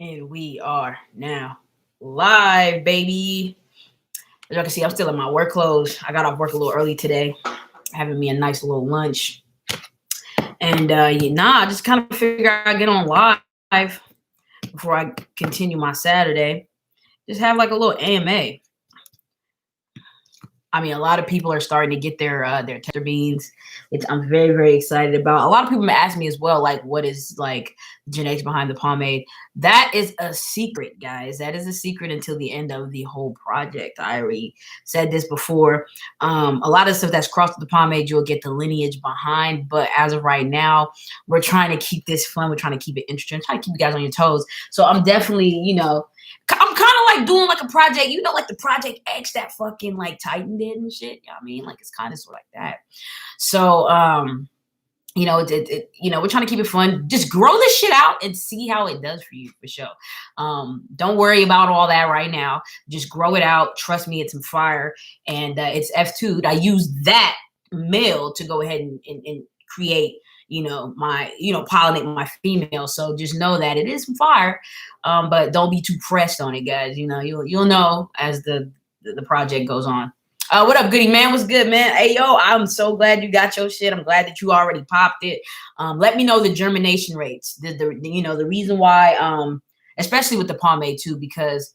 And we are now live, baby. As y'all can see, I'm still in my work clothes. I got off work a little early today, having me a nice little lunch. And I just kind of figure I get on live before I continue my Saturday. Just have like a little AMA. I mean, a lot of people are starting to get their tester beans, which I'm very, very excited about. A lot of people ask me as well, like, what is like genetics behind the pomade? That is a secret, guys. That is a secret until the end of the whole project. I already said this before. A lot of stuff that's crossed with the pomade, you'll get the lineage behind. But as of right now, we're trying to keep this fun. We're trying to keep it interesting. Trying to keep you guys on your toes. So I'm definitely, I'm kind of like doing like a project, like the Project X that fucking like Titan did and shit. You know what I mean? Like it's kind of sort of like that. So, we're trying to keep it fun. Just grow this shit out and see how it does for you, for sure. Don't worry about all that right now. Just grow it out. Trust me, it's some fire. And it's F2'd. I use that male to go ahead and create, pollinate my female. So just know that it is some fire. But don't be too pressed on it, guys. You'll know as the project goes on. What up, Goody man? What's good, man? Hey, yo, I'm so glad you got your shit. I'm glad that you already popped it. Let me know the germination rates. The reason why, especially with the pomade too, because,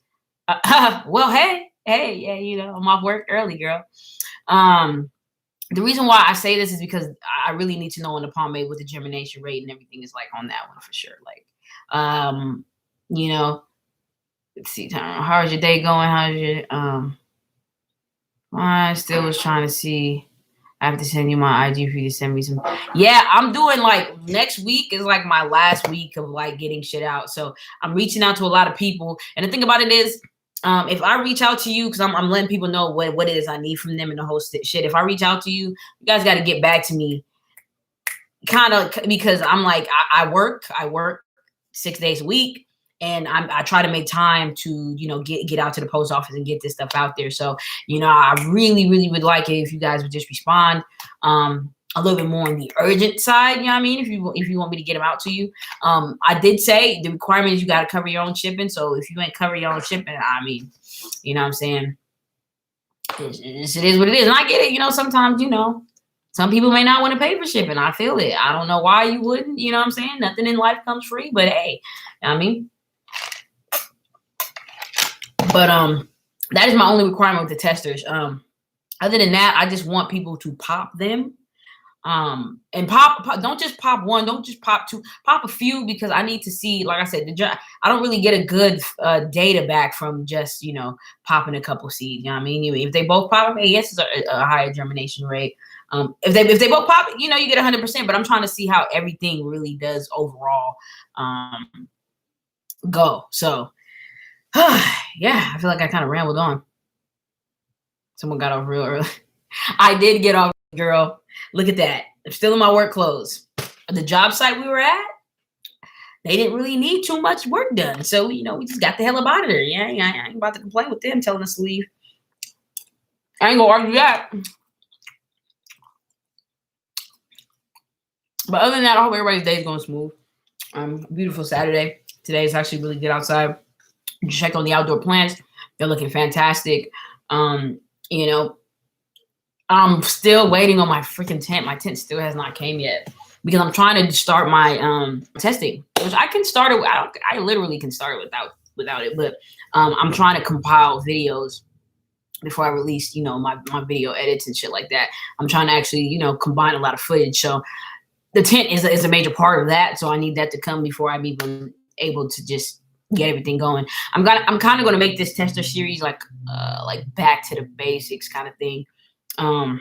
well, hey, yeah, I'm off work early, girl. The reason why I say this is because I really need to know on the pomade what the germination rate and everything is like on that one for sure. Like, let's see, how's your day going? How's your, I still was trying to see. I have to send you my IG for you to send me some. Yeah, I'm doing like next week is like my last week of like getting shit out. So I'm reaching out to a lot of people. And the thing about it is, if I reach out to you, because I'm letting people know what it is I need from them and the whole shit. If I reach out to you, you guys got to get back to me, kind of, because I'm like I work 6 days a week. And I try to make time to, get out to the post office and get this stuff out there. So, I really, really would like it if you guys would just respond a little bit more on the urgent side. You know what I mean? If you want me to get them out to you. I did say the requirement is you got to cover your own shipping. So if you ain't cover your own shipping, I mean, you know what I'm saying? It is what it is. And I get it. Sometimes, some people may not want to pay for shipping. I feel it. I don't know why you wouldn't. You know what I'm saying? Nothing in life comes free. But hey, I mean. But that is my only requirement with the testers. Other than that, I just want people to pop them. And pop, don't just pop one, don't just pop two, pop a few, because I need to see, like I said, I don't really get a good data back from just, popping a couple seeds. You know what I mean? If they both pop, yes, it's a higher germination rate. If they both pop, you get 100%, but I'm trying to see how everything really does overall go. So, yeah, I feel like I kind of rambled on. Someone got off real early. I did get off, girl. Look at that. I'm still in my work clothes. The job site we were at, they didn't really need too much work done. So, we just got the hell up out of there. Yeah, I ain't about to complain with them telling us to leave. I ain't gonna argue that. But other than that, I hope everybody's day is going smooth. Beautiful Saturday. Today is actually really good outside. Check on the outdoor plants. They're looking fantastic. I'm still waiting on my freaking tent. My tent still has not came yet because I'm trying to start my testing, which I can start it. I literally can start it without it, but I'm trying to compile videos before I release, my video edits and shit like that. I'm trying to actually, combine a lot of footage. So the tent is a major part of that. So I need that to come before I'm even able to just get everything going. I'm kind of going to make this tester series like back to the basics kind of thing. I'm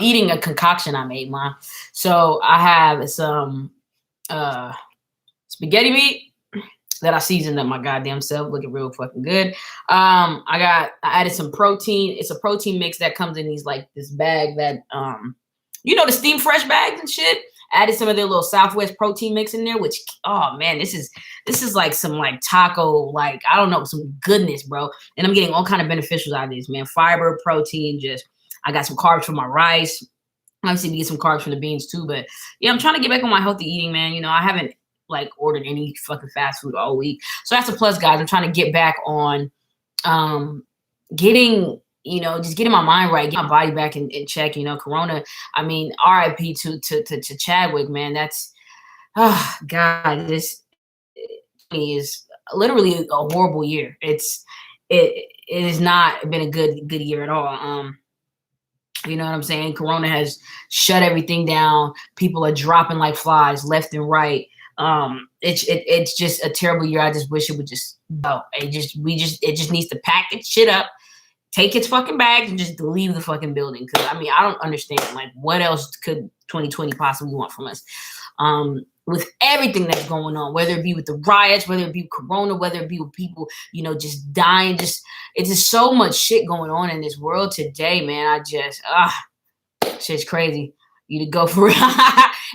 eating a concoction I made, Ma. So I have some spaghetti meat that I seasoned up my goddamn self, looking real fucking good. I added some protein. It's a protein mix that comes in this bag that the Steam Fresh bags and shit. Added some of their little Southwest protein mix in there, which, oh man, this is like some like taco, like, I don't know, some goodness, bro. And I'm getting all kind of beneficials out of this, man. Fiber, protein, I got some carbs from my rice. Obviously, we get some carbs from the beans too, but yeah, I'm trying to get back on my healthy eating, man. I haven't like ordered any fucking fast food all week. So that's a plus, guys. I'm trying to get back on getting, just getting my mind right, get my body back in check. Corona. I mean, RIP to Chadwick, man. That's God. This is literally a horrible year. It has not been a good year at all. You know what I'm saying? Corona has shut everything down. People are dropping like flies left and right. It's just a terrible year. I just wish it would just go. It just needs to pack its shit up, take its fucking bags, and just leave the fucking building. Because I mean, I don't understand. Like, what else could 2020 possibly want from us? With everything that's going on, whether it be with the riots, whether it be Corona, whether it be with people, just dying, it's just so much shit going on in this world today, man. Shit's crazy. You to go for it.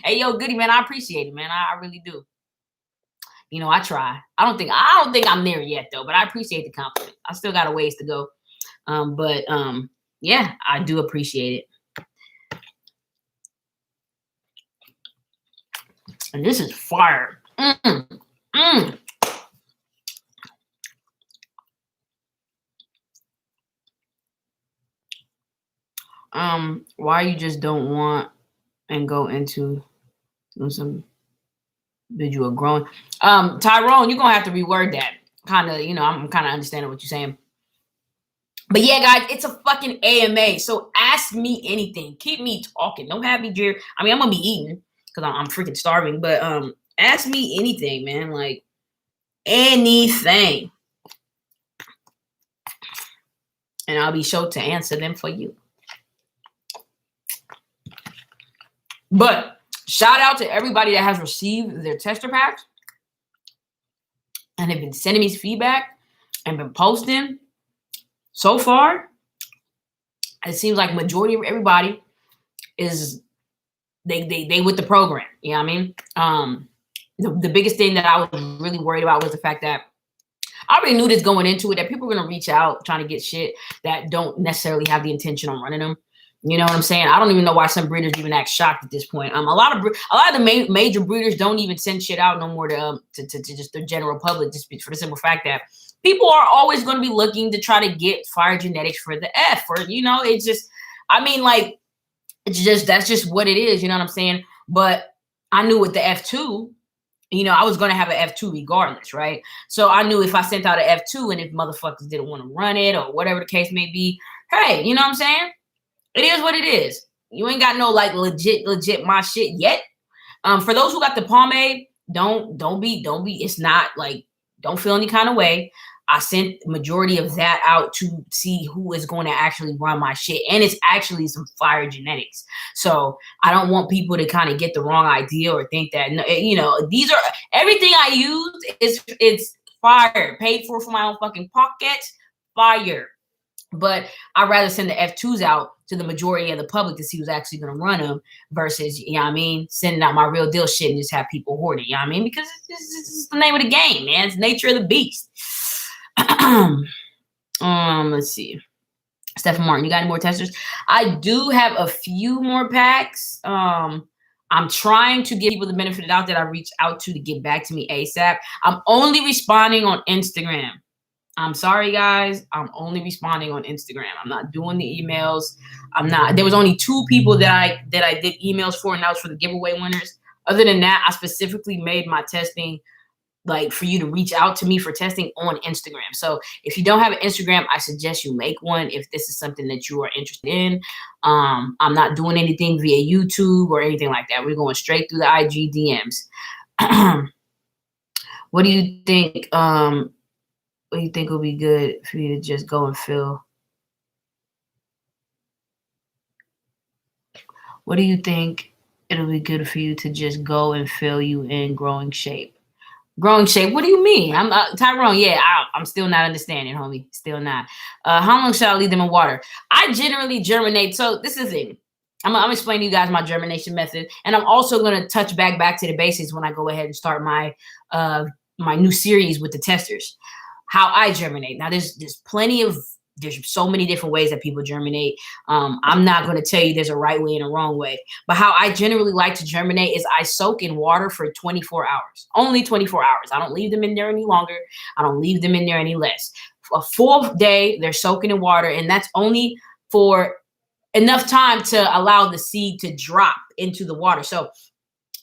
Hey, yo, Goody, man, I appreciate it, man. I really do. I try. I don't think I'm there yet though, but I appreciate the compliment. I still got a ways to go. But yeah, I do appreciate it. And this is fire. Why you just don't want and go into some visual growing? Tyrone, you're gonna have to reword that. I'm kind of understanding what you're saying. But yeah, guys, it's a fucking AMA. So ask me anything. Keep me talking. Don't have me jeer. I mean, I'm gonna be eating because I'm freaking starving. But ask me anything, man. Like anything. And I'll be sure to answer them for you. But shout out to everybody that has received their tester packs and have been sending me feedback and been posting. So far, it seems like majority of everybody is they with the program. You know what I mean? The biggest thing that I was really worried about was the fact that I already knew this going into it, that people are going to reach out trying to get shit that don't necessarily have the intention on running them. You know what I'm saying? I don't even know why some breeders even act shocked at this point. A lot of the major breeders don't even send shit out no more to just the general public, just for the simple fact that people are always going to be looking to try to get fire genetics for the F, or it's just, I mean, like, that's just what it is. You know what I'm saying? But I knew with the F2, I was going to have an F2 regardless, right? So I knew if I sent out an F2 and if motherfuckers didn't want to run it or whatever the case may be, hey, you know what I'm saying? It is what it is. You ain't got no like legit my shit yet. For those who got the pomade, don't be. It's not like, don't feel any kind of way. I sent the majority of that out to see who is going to actually run my shit. And it's actually some fire genetics. So I don't want people to kind of get the wrong idea or think that, these are, everything I use it's fire. Paid for my own fucking pocket. Fire. But I'd rather send the F2s out to the majority of the public to see who's actually going to run them versus, sending out my real deal shit and just have people hoard it. You know what I mean? Because it's the name of the game, man. It's nature of the beast. Let's see. Stephen Martin, you got any more testers? I do have a few more packs. I'm trying to give people the benefit of the doubt that I reached out to get back to me ASAP. I'm only responding on Instagram. I'm sorry, guys. I'm only responding on Instagram. I'm not doing the emails. There was only 2 people that I did emails for, and that was for the giveaway winners. Other than that, I specifically made my testing like for you to reach out to me for testing on Instagram. So if you don't have an Instagram, I suggest you make one if this is something that you are interested in. I'm not doing anything via YouTube or anything like that. We're going straight through the IG DMs. What do you think? What do you think will be good for you to just go and fill? What do you think it'll be good for you to just go and fill you in growing shape? Growing shape? What do you mean? I'm Tyrone. Yeah, I'm still not understanding, homie. Still not. How long should I leave them in water? I generally germinate. So this is it. I'm explaining to you guys my germination method, and I'm also going to touch back to the basics when I go ahead and start my my new series with the testers. How I germinate. Now, there's plenty of There's so many different ways that people germinate. I'm not going to tell you there's a right way and a wrong way, but how I generally like to germinate is I soak in water for 24 hours, only 24 hours. I don't leave them in there any longer. I don't leave them in there any less. A full day, they're soaking in water, and that's only for enough time to allow the seed to drop into the water. So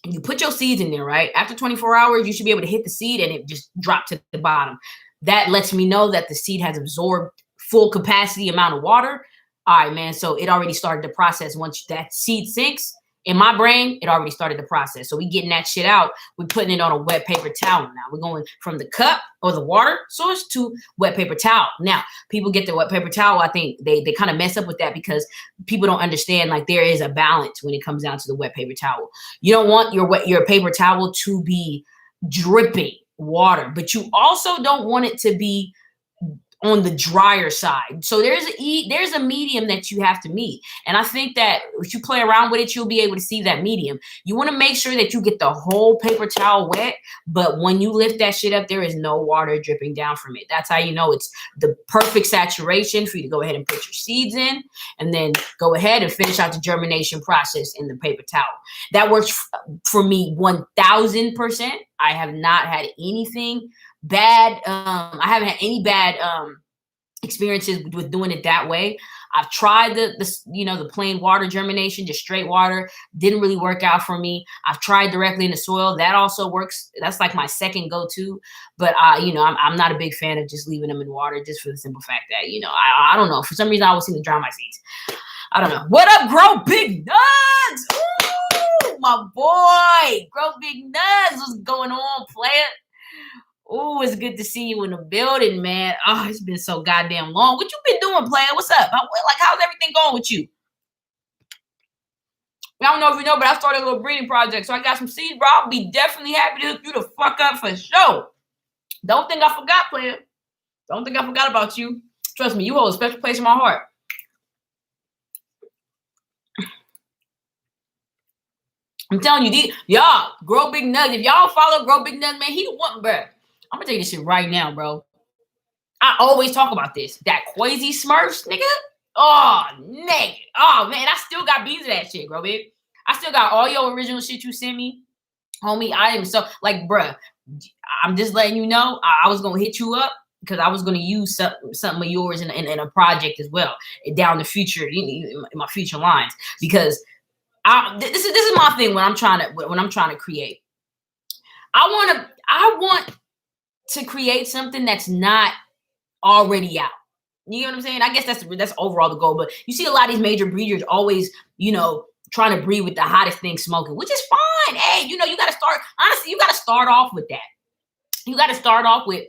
you put your seeds in there, right? After 24 hours, you should be able to hit the seed and it just drop to the bottom. That lets me know that the seed has absorbed full capacity amount of water. All right, man. So it already started the process. Once that seed sinks in my brain, it already started the process. So we getting that shit out. We're putting it on a wet paper towel now. We're going from the cup or the water source to wet paper towel. Now, people get the wet paper towel. I think they kind of mess up with that because people don't understand, like, there is a balance when it comes down to the wet paper towel. You don't want your paper towel to be dripping water, but you also don't want it to be on the drier side. So there's a medium that you have to meet. And I think that if you play around with it, you'll be able to see that medium. You want to make sure that you get the whole paper towel wet, but when you lift that shit up, there is no water dripping down from it. That's how you know it's the perfect saturation for you to go ahead and put your seeds in, and then go ahead and finish out the germination process in the paper towel. That works for me 1000%. I have not had anything bad. I haven't had any bad experiences with doing it that way. I've tried the plain water germination, just straight water. Didn't really work out for me. I've tried directly in the soil. That also works. That's like my second go-to. But I'm not a big fan of just leaving them in water, just for the simple fact that I don't know, for some reason I always seem to drown my seeds. I don't know. What up, Grow Big Nugs? Ooh, my boy, Grow Big Nugs. What's going on, player? Oh, it's good to see you in the building, man. Oh, it's been so goddamn long. What you been doing, player? What's up? How's everything going with you? I don't know if you know, but I started a little breeding project, so I got some seeds, bro. I'll be definitely happy to hook you the fuck up for sure. Don't think I forgot, player. Don't think I forgot about you. Trust me, you hold a special place in my heart. I'm telling you, y'all, Grow Big Nug. If y'all follow Grow Big Nug, man, he the one, bro. I'm gonna tell you this shit right now, bro. I always talk about this. That Quasi Smurfs, nigga. Oh, nigga. Oh, man, I still got beans of that shit, bro, babe. I still got all your original shit you sent me. Homie, I am so, like, bruh, I'm just letting you know, I was gonna hit you up because I was gonna use something of yours in a project as well down the future, in my future lines. Because this is my thing when I'm trying to create. I want to create something that's not already out. You know what I'm saying? I guess that's overall the goal. But you see a lot of these major breeders always, trying to breed with the hottest thing smoking, which is fine. Hey, you gotta start off with that. You gotta start off with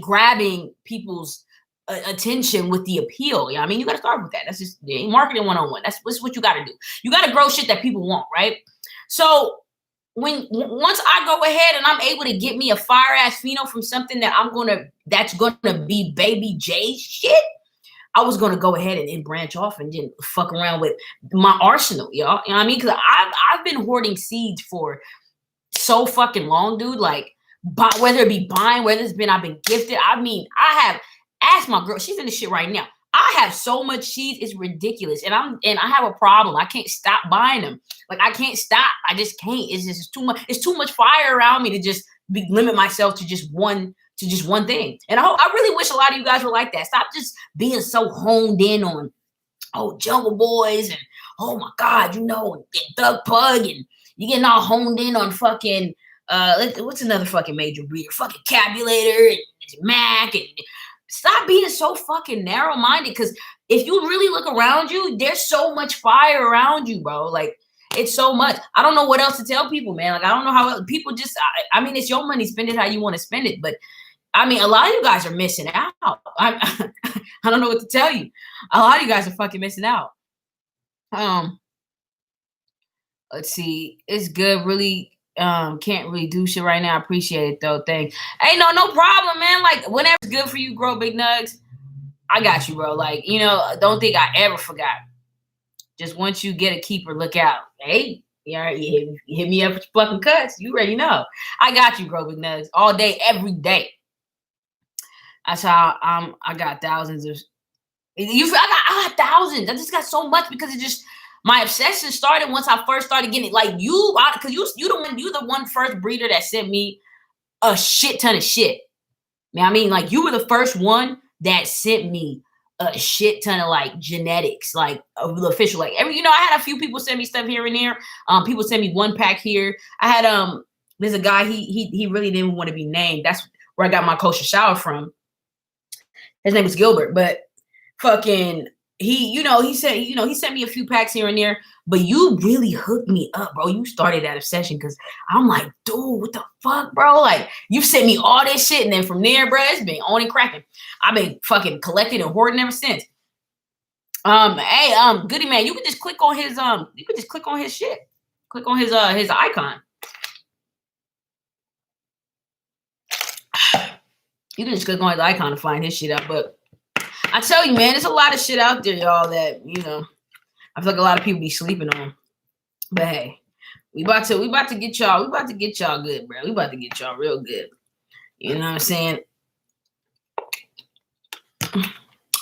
grabbing people's attention with the appeal. Yeah, I mean, you gotta start with that. That's just marketing 101. That's what you gotta do. You gotta grow shit that people want, right? So once I go ahead and I'm able to get me a fire ass pheno from something that's gonna be baby J shit, I was gonna go ahead and branch off and then fuck around with my arsenal, y'all. You know what I mean? Because I've been hoarding seeds for so fucking long, dude. Like, whether it be buying, whether it's been I've been gifted. I mean, I have asked my girl. She's in the shit right now. I have so much seeds, it's ridiculous. And I have a problem. I can't stop buying them. Like, I can't stop. I just can't. It's too much. It's too much fire around me to just limit myself to just one thing. And I really wish a lot of you guys were like that. Stop just being so honed in on, Jungle Boys and, oh my God, and Thug Pug, and you getting all honed in on fucking, what's another fucking major breeder? Fucking Cabulator and Mac, and stop being so fucking narrow-minded, because if you really look around you, there's so much fire around you, bro. Like, it's so much. I don't know what else to tell people, man. Like, I don't know how people just, I mean, it's your money. Spend it how you want to spend it. But, I mean, a lot of you guys are missing out. I don't know what to tell you. A lot of you guys are fucking missing out. Let's see. It's good. Really, can't really do shit right now. I appreciate it though. Thanks. Hey, no problem, man. Like, whenever it's good for you, Grow Big Nugs, I got you, bro. Like, don't think I ever forgot. Just once you get a keeper, look out. Hey, you hit me up with your fucking cuts. You already know. I got you, Grow Big Nugs, all day, every day. That's how I got thousands of I got thousands. I just got so much because it just my obsession started once I first started getting it. Like you, because you the one first breeder that sent me a shit ton of shit. You know what I mean? Like you were the first one that sent me a shit ton of like genetics, like of the official, like every, I had a few people send me stuff here and there. People send me one pack here. I had there's a guy, he really didn't want to be named. That's where I got my kosher shower from. His name was Gilbert, but fucking he said, he sent me a few packs here and there, but you really hooked me up, bro. You started that obsession because I'm like, dude, what the fuck, bro? Like, you sent me all this shit, and then from there, bro, it's been on and cracking. I've been fucking collecting and hoarding ever since. Hey, Goody Man, you can just click on his shit. Click on his icon. You can just click on his icon to find his shit out, but I tell you, man, there's a lot of shit out there, y'all, that, I feel like a lot of people be sleeping on. But hey, we about to get y'all good, bro. We about to get y'all real good. You know what I'm saying?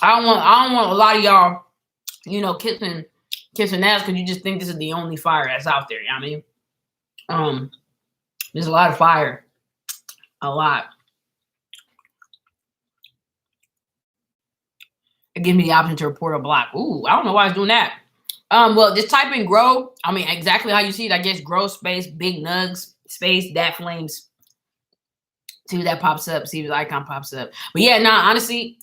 I don't want a lot of y'all, kissing ass because you just think this is the only fire that's out there. You know what I mean? There's a lot of fire. A lot. It gives me the option to report a block. Ooh, I don't know why it's doing that. Well, just type in grow. I mean, exactly how you see it. I guess grow space, big nugs, space, dat flames. See if that pops up. See if his icon pops up. But yeah, honestly,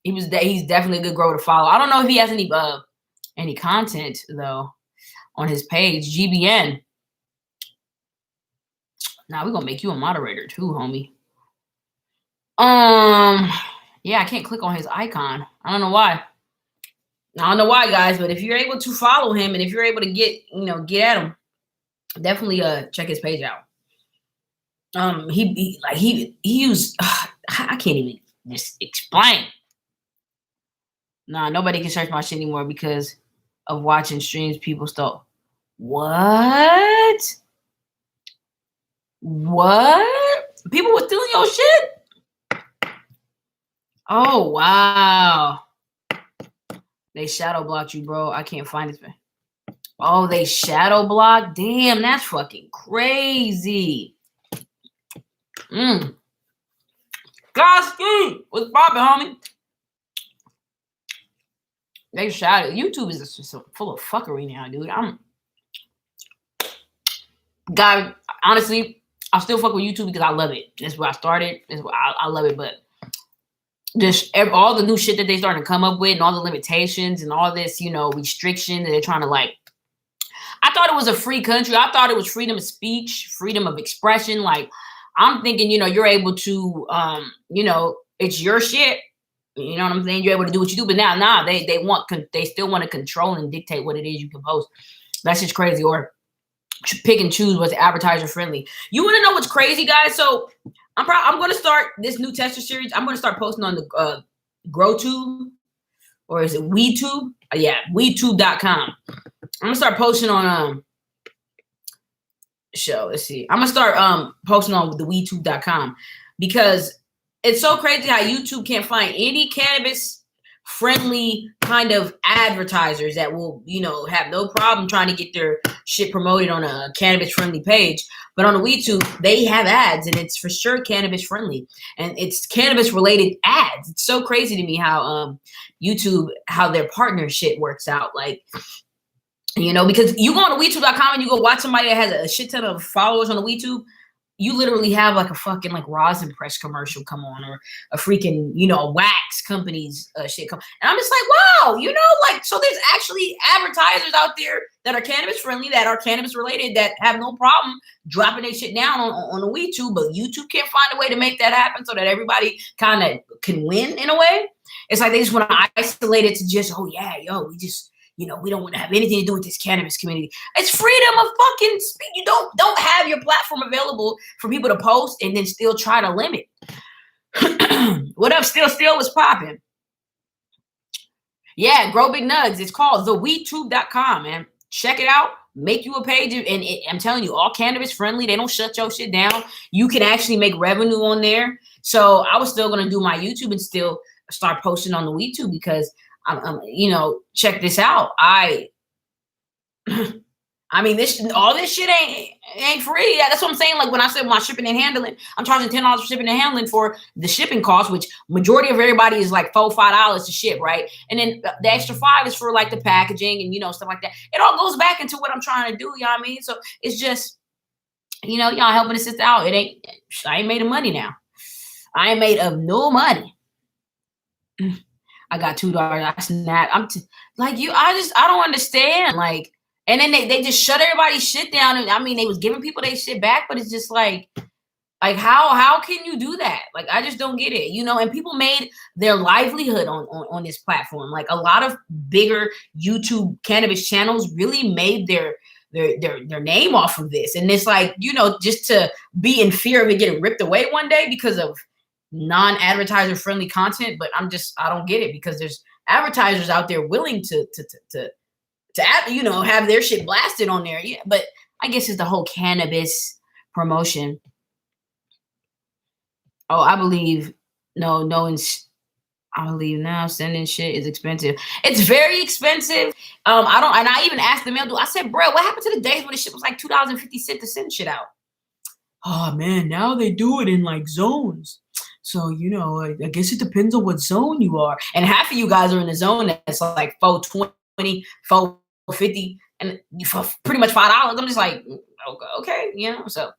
he's definitely a good grower to follow. I don't know if he has any content though on his page. GBN. Now we're gonna make you a moderator too, homie. Yeah, I can't click on his icon. I don't know why. I don't know why, guys, but if you're able to follow him and if you're able to get at him, definitely check his page out. He used I can't even just explain. Nah, nobody can search my shit anymore because of watching streams. People stole. What? People were stealing your shit? Oh, wow. They shadow blocked you, bro. I can't find it. Oh, they shadow blocked? Damn, that's fucking crazy. Godspeed. What's poppin', homie? They shadow. YouTube is just full of fuckery now, dude. God, honestly, I still fuck with YouTube because I love it. That's where I started. That's where I love it, but just all the new shit that they starting to come up with and all the limitations and all this, restriction that they're trying to like. I thought it was a free country. I thought it was freedom of speech, freedom of expression. Like, I'm thinking, you're able to, it's your shit. You know what I'm saying? You're able to do what you do. But now, they still want to control and dictate what it is you can post. That's just crazy. Or pick and choose what's advertiser friendly. You want to know what's crazy, guys? So I'm going to start this new tester series. I'm going to start posting on the GrowTube, or is it WeTube? Yeah, WeTube.com. I'm going to start posting on let's see. I'm going to start posting on the WeTube.com because it's so crazy how YouTube can't find any cannabis friendly kind of advertisers that will, have no problem trying to get their shit promoted on a cannabis friendly page. But on the YouTube, they have ads and it's for sure cannabis friendly and it's cannabis related ads. It's so crazy to me how YouTube, how their partnership works out. Like, because you go on the WeTube.com and you go watch somebody that has a shit ton of followers on the WeTube, you literally have like a fucking like rosin press commercial come on, or a freaking, wax company's shit come. And I'm just like, wow, so there's actually advertisers out there that are cannabis friendly, that are cannabis related, that have no problem dropping their shit down on the WeTube, but YouTube can't find a way to make that happen so that everybody kind of can win in a way. It's like they just want to isolate it to just, oh yeah, we just, we don't want to have anything to do with this cannabis community. It's freedom of fucking speech. You don't have your platform available for people to post and then still try to limit. What up? Still was popping. Yeah, Grow Big Nugs. It's called thewetube.com, man. Check it out. Make you a page. And I'm telling you, all cannabis friendly. They don't shut your shit down. You can actually make revenue on there. So I was still going to do my YouTube and still start posting on the WeTube because check this out. I mean, all this shit ain't free. Yeah, that's what I'm saying. Like when I said my shipping and handling, I'm charging $10 for shipping and handling for the shipping cost, which majority of everybody is like $4-5 to ship, right? And then the extra $5 is for like the packaging and stuff like that. It all goes back into what I'm trying to do. You know what I mean? So it's just, y'all helping the sister out. I ain't made of money now. I ain't made of no money. I got $2. I snapped. I don't understand. Like. And then they just shut everybody's shit down. And I mean, they was giving people their shit back, but it's just like how can you do that? Like, I just don't get it, and people made their livelihood on this platform. Like a lot of bigger YouTube cannabis channels really made their name off of this. And it's like, just to be in fear of it getting ripped away one day because of non-advertiser friendly content. But I don't get it, because there's advertisers out there willing to have their shit blasted on there. Yeah, but I guess it's the whole cannabis promotion. Oh, I believe I believe now sending shit is expensive. It's very expensive. I even asked the mail dude. I said, bro, what happened to the days when the shit was like $2.50 to send shit out? Oh man, now they do it in like zones. So, I guess it depends on what zone you are. And half of you guys are in a zone that's like 420, 450, and for pretty much $5. I'm just like, okay, so.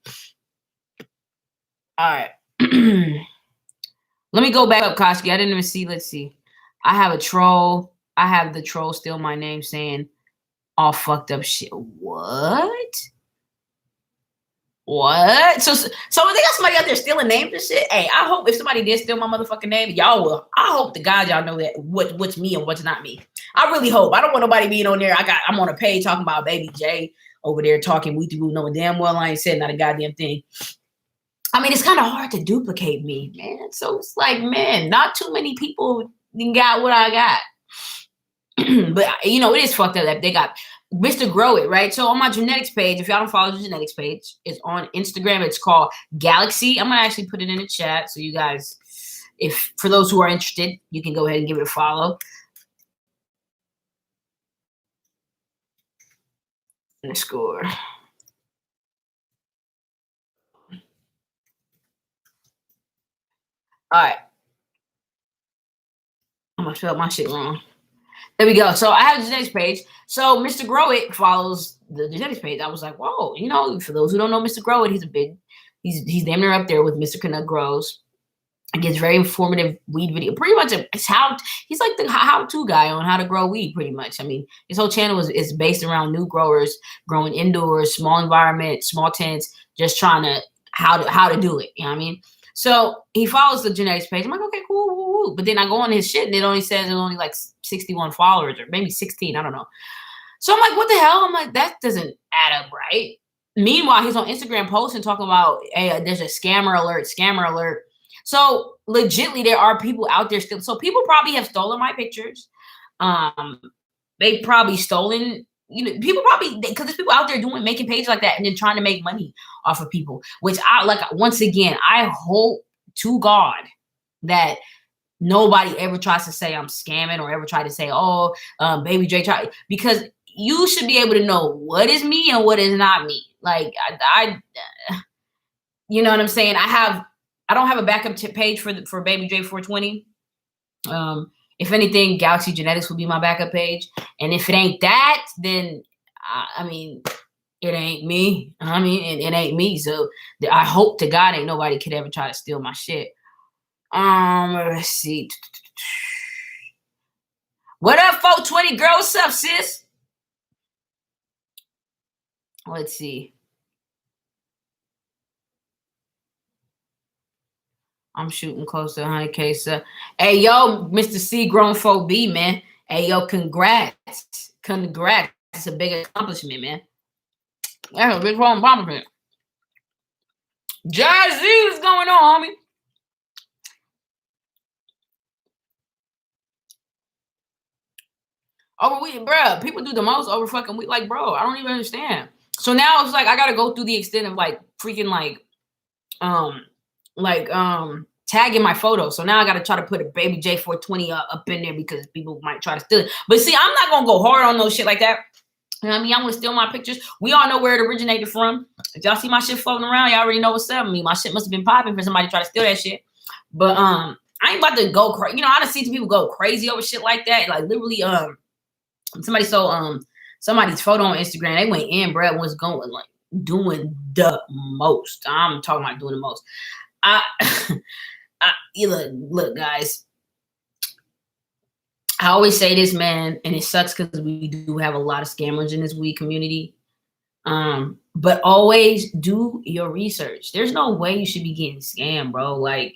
All right. Let me go back up, Koski. I didn't even see. Let's see. I have a troll. I have the troll steal my name saying all fucked up shit. What? What? So they got somebody out there stealing names and shit. Hey, I hope if somebody did steal my motherfucking name, y'all will. I hope to God y'all know that what's me and what's not me. I really hope. I don't want nobody being on there. I'm on a page talking about Baby J over there talking woo knowing damn well I ain't said not a goddamn thing. I mean, it's kind of hard to duplicate me, man. So it's like, man, not too many people got what I got. But it is fucked up that they got Mr. Grow It, right? So on my genetics page, if y'all don't follow the genetics page, it's on Instagram. It's called Galaxy. I'm gonna actually put it in the chat so you guys, for those who are interested, you can go ahead and give it a follow. And score. All right. I'm gonna spell my shit wrong. There we go. So I have the genetics page. So Mr. Grow It follows the genetics page. I was like, whoa, for those who don't know Mr. Grow It, he's damn near up there with Mr. Canuck Grows. It gets very informative weed video. Pretty much he's like the how-to guy on how to grow weed, pretty much. I mean, his whole channel is based around new growers growing indoors, small environment, small tents, just trying to how to do it. You know what I mean? So he follows the genetics page. I'm like, okay, cool. But then I go on his shit and it only says there's only like 61 followers or maybe 16. I don't know. So I'm like, what the hell? I'm like, that doesn't add up, right? Meanwhile, he's on Instagram posting talking about, hey, there's a scammer alert. So legitly, there are people out there still. So people probably have stolen my pictures. They probably stolen, people probably, because there's people out there making pages like that and then trying to make money off of people, which once again, I hope to God that nobody ever tries to say I'm scamming or ever try to say, oh, Baby J tried, because you should be able to know what is me and what is not me. Like, you know what I'm saying? I don't have a backup page for Baby J 420. If anything, Galaxy Genetics will be my backup page. And if it ain't that, then I mean, it ain't me. I mean, it ain't me. So I hope to God ain't nobody could ever try to steal my shit. Let's see. What up, 420 girl? What's up, sis? Let's see. I'm shooting close to 100K. So, hey, yo, Mr. C Grown Folk B, man. Hey, yo, congrats. It's a big accomplishment, man. That's a big accomplishment. Jazzy, what's going on, homie? Over weed, bro. People do the most over fucking weed. Like, bro, I don't even understand. So now it's like I gotta go through the extent of like freaking tagging my photo. So now I got to try to put a baby J420 up in there because people might try to steal it. But see, I'm not going to go hard on no shit like that. You know what I mean? I want to steal my pictures. We all know where it originated from. If y'all see my shit floating around, y'all already know what's up. I mean, my shit must have been popping for somebody to try to steal that shit. But I ain't about to go crazy. You know, I done seen people go crazy over shit like that. Like literally, somebody saw somebody's photo on Instagram. They went in, bro, was going like doing the most. I'm talking about doing the most. Look, guys. I always say this, man, and it sucks because we do have a lot of scammers in this weed community. But always do your research. There's no way you should be getting scammed, bro. Like,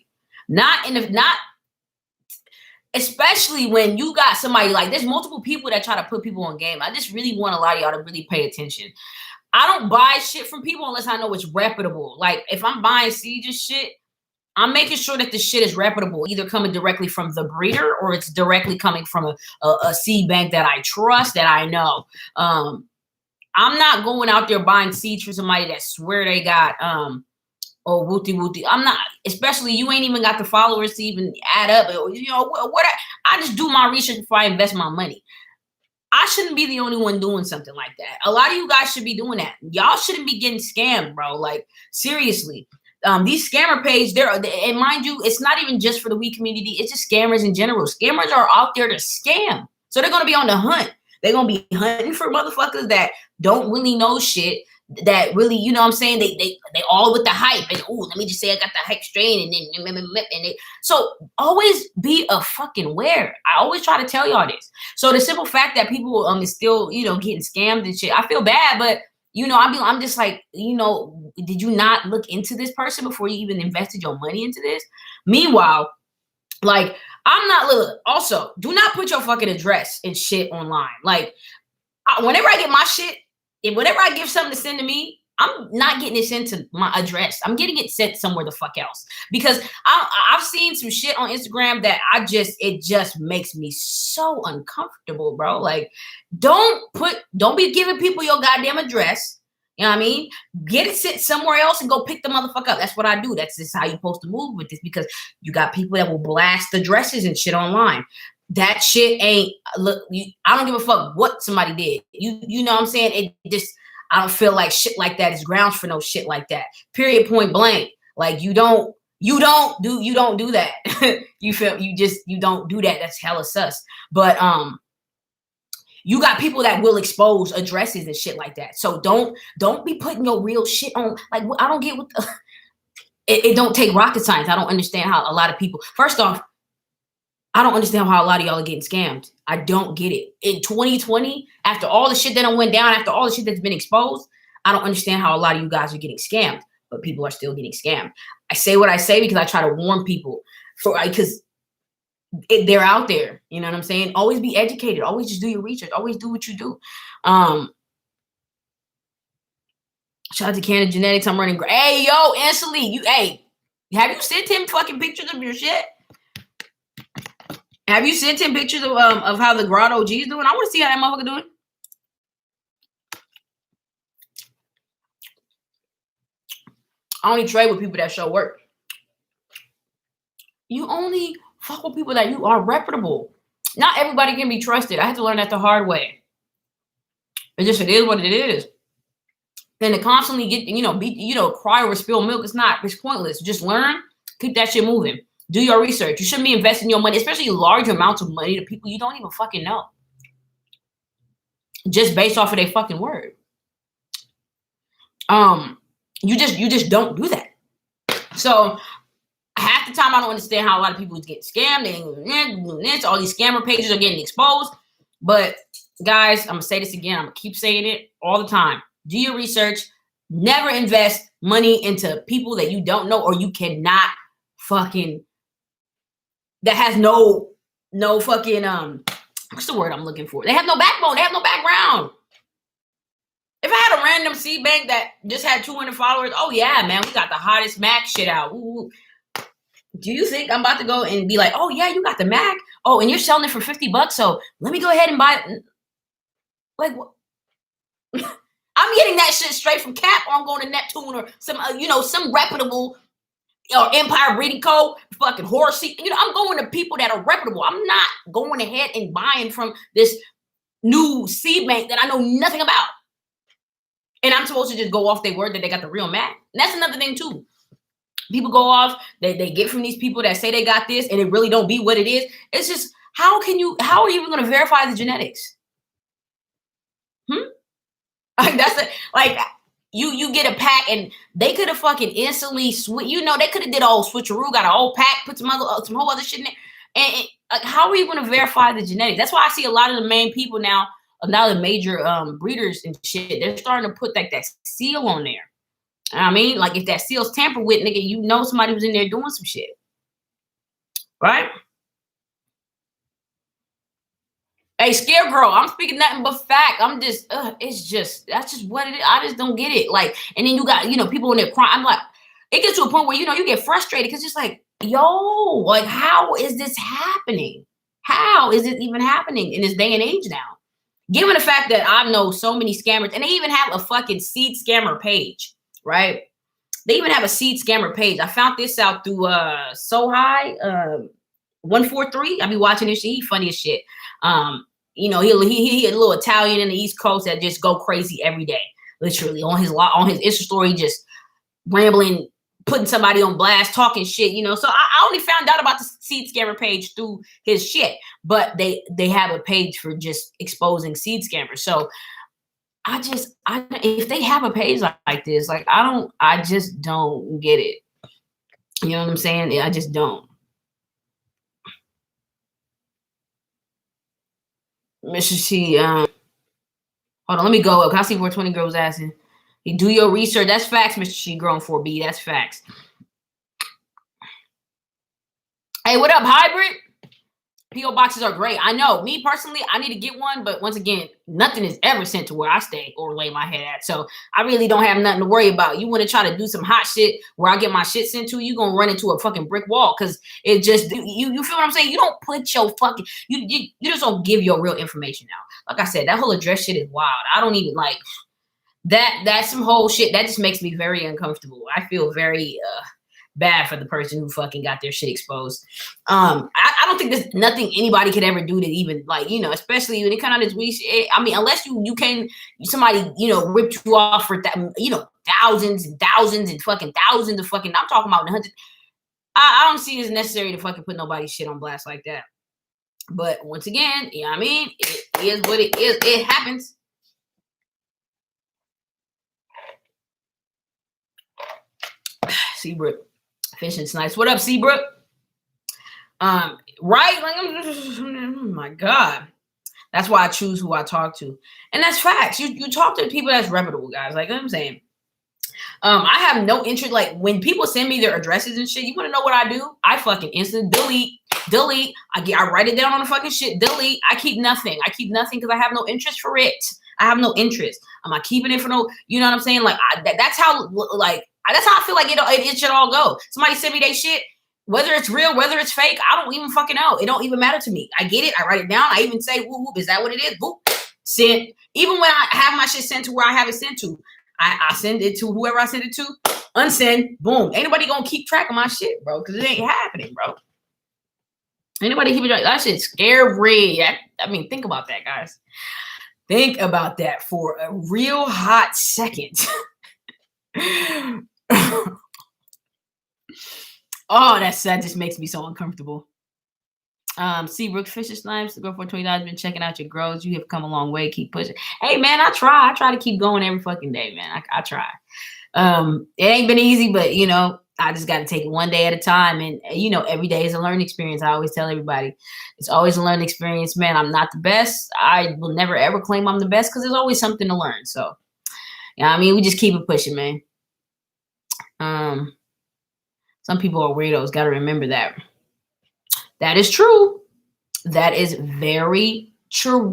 not especially when you got somebody like there's multiple people that try to put people on game. I just really want a lot of y'all to really pay attention. I don't buy shit from people unless I know it's reputable. Like if I'm buying seeds and shit, I'm making sure that the shit is reputable, either coming directly from the breeder or it's directly coming from a seed bank that I trust, that I know. I'm not going out there buying seeds for somebody that swear they got oh, wooty. I'm not, especially you ain't even got the followers to even add up. You know, what I just do my research before I invest my money. I shouldn't be the only one doing something like that. A lot of you guys should be doing that. Y'all shouldn't be getting scammed, bro. Like, seriously. These scammer pages, and mind you, it's not even just for the weed community. It's just scammers in general. Scammers are out there to scam. So they're going to be on the hunt. They're going to be hunting for motherfuckers that don't really know shit, that really, you know what I'm saying? They all with the hype. And, oh, let me just say I got the hype strain. So always be a fucking aware. I always try to tell y'all this. So the simple fact that people is still, you know, getting scammed and shit, I feel bad, but you know, I'm just like, you know, did you not look into this person before you even invested your money into this? Meanwhile, like, I'm not, look, also, do not put your fucking address and shit online. Like, whenever I get my shit, whenever I give something to send to me, I'm not getting it sent to my address. I'm getting it sent somewhere the fuck else. Because I've seen some shit on Instagram that it just makes me so uncomfortable, bro. Like, don't be giving people your goddamn address. You know what I mean? Get it sent somewhere else and go pick the motherfucker up. That's what I do. That's just how you're supposed to move with this, because you got people that will blast addresses and shit online. That shit ain't, look, I don't give a fuck what somebody did. You know what I'm saying? It just, I don't feel like shit like that is grounds for no shit like that. Period, point blank. Like, you don't do that. You don't do that. That's hella sus. But you got people that will expose addresses and shit like that. So don't be putting your real shit on. Like, I don't get what it don't take rocket science. I don't understand how a lot of people, first off, I don't understand how a lot of y'all are getting scammed. I don't get it. In 2020, after all the shit that went down, after all the shit that's been exposed, I don't understand how a lot of you guys are getting scammed, but people are still getting scammed. I say what I say because I try to warn people, because they're out there. You know what I'm saying? Always be educated. Always just do your research. Always do what you do. Shout out to Canada Genetics. I'm running. Hey, yo, Ansley, have you sent him fucking pictures of your shit? Have you sent him pictures of how the Grotto G is doing? I want to see how that motherfucker doing. I only trade with people that show work. You only fuck with people that you are reputable. Not everybody can be trusted. I had to learn that the hard way. It is what it is. Then to constantly get, cry over spilled milk, it's pointless. Just learn, keep that shit moving. Do your research. You shouldn't be investing your money, especially large amounts of money, to people you don't even fucking know. Just based off of their fucking word. You just don't do that. So half the time I don't understand how a lot of people get scammed and all these scammer pages are getting exposed. But guys, I'm gonna say this again. I'm gonna keep saying it all the time. Do your research. Never invest money into people that you don't know or you cannot fucking, that has no fucking what's the word I'm looking for? They have no backbone. They have no background. If I had a random seed bank that just had 200 followers, oh yeah, man, we got the hottest Mac shit out. Ooh. Do you think I'm about to go and be like, oh yeah, you got the Mac? Oh, and you're selling it for $50, so let me go ahead and buy it. Like, what? I'm getting that shit straight from Cap, or I'm going to Neptune or some, some reputable or Empire Breeding Co., fucking Horsey. I'm going to people that are reputable. I'm not going ahead and buying from this new seed bank that I know nothing about. And I'm supposed to just go off their word that they got the real mat. And that's another thing too. People go off, they get from these people that say they got this and it really don't be what it is. It's just, how are you even going to verify the genetics? Like that's like you get a pack and they could have fucking instantly they could have did a whole switcheroo, got a whole pack, put some whole other shit in there. And how are you going to verify the genetics? That's why I see a lot of the main people now the major breeders and shit, they're starting to put like that seal on there. I mean, like if that seal's tampered with, nigga, somebody was in there doing some shit, right? Hey, Scarecrow, I'm speaking nothing but fact. I'm just, that's just what it is. I just don't get it. Like, and then you got, people in there crying. I'm like, it gets to a point where, you get frustrated because it's like, yo, like, how is this happening? How is it even happening in this day and age now? Given the fact that I know so many scammers, and they even have a fucking seed scammer page, right? They even have a seed scammer page. I found this out through So High 143. I be watching this shit. He funny as shit. He a little Italian in the East Coast that just go crazy every day, literally on his Insta story, just rambling, putting somebody on blast, talking shit. So I only found out about the seed scammer page through his shit, but they have a page for just exposing seed scammers. So if they have a page like this, like I just don't get it. You know what I'm saying? I just don't. Mr. C, hold on, let me go up. Can I see 420 girls asking? You do your research. That's facts, Mr. C, grown 4B. That's facts. Hey, what up, hybrid? P.O. boxes are great. I know. Me personally, I need to get one, but once again, nothing is ever sent to where I stay or lay my head at. So I really don't have nothing to worry about. You want to try to do some hot shit where I get my shit sent to, you gonna run into a fucking brick wall because it just you feel what I'm saying? You don't put your fucking you just don't give your real information out. Like I said, that whole address shit is wild. I don't even like that. That's some whole shit that just makes me very uncomfortable. I feel very bad for the person who fucking got their shit exposed. I don't think there's nothing anybody could ever do to even like, especially when it kind of this weak shit. I mean, unless somebody, ripped you off for that, thousands and thousands and fucking thousands of fucking, I'm talking about hundreds. I don't see it as necessary to fucking put nobody's shit on blast like that. But once again, you know what I mean? It is what it is. It happens. Seabrook. Fish and snipes. What up, Seabrook? Right? Like, oh my God. That's why I choose who I talk to. And that's facts. You talk to people that's reputable, guys. Like I'm saying. I have no interest. Like when people send me their addresses and shit, you want to know what I do? I fucking instant delete. I write it down on the fucking shit. Delete. I keep nothing. Because I have no interest for it. I have no interest. I'm not keeping it for no, you know what I'm saying? Like that's how I feel like it should all go. Somebody send me their shit, whether it's real, whether it's fake, I don't even fucking know. It don't even matter to me. I get it. I write it down. I even say, whoop, whoop, is that what it is? Boop, send. Even when I have my shit sent to where I have it sent to, I send it to whoever I send it to, unsend, boom. Ain't nobody gonna keep track of my shit, bro, because it ain't happening, bro. Anybody keep it track? That shit's scary. I mean, think about that, guys. Think about that for a real hot second. Oh, that just makes me so uncomfortable. Seabrook Fisher Snipes, the girl for $20 has been checking out your grows. You have come a long way. Keep pushing. Hey man, I try to keep going every fucking day, man. I try. It ain't been easy, but I just got to take it one day at a time. And every day is a learning experience. I always tell everybody it's always a learning experience, man. I'm not the best. I will never ever claim I'm the best because there's always something to learn. So, I mean, we just keep it pushing, man. Some people are weirdos. Got to remember that. That is true. That is very true.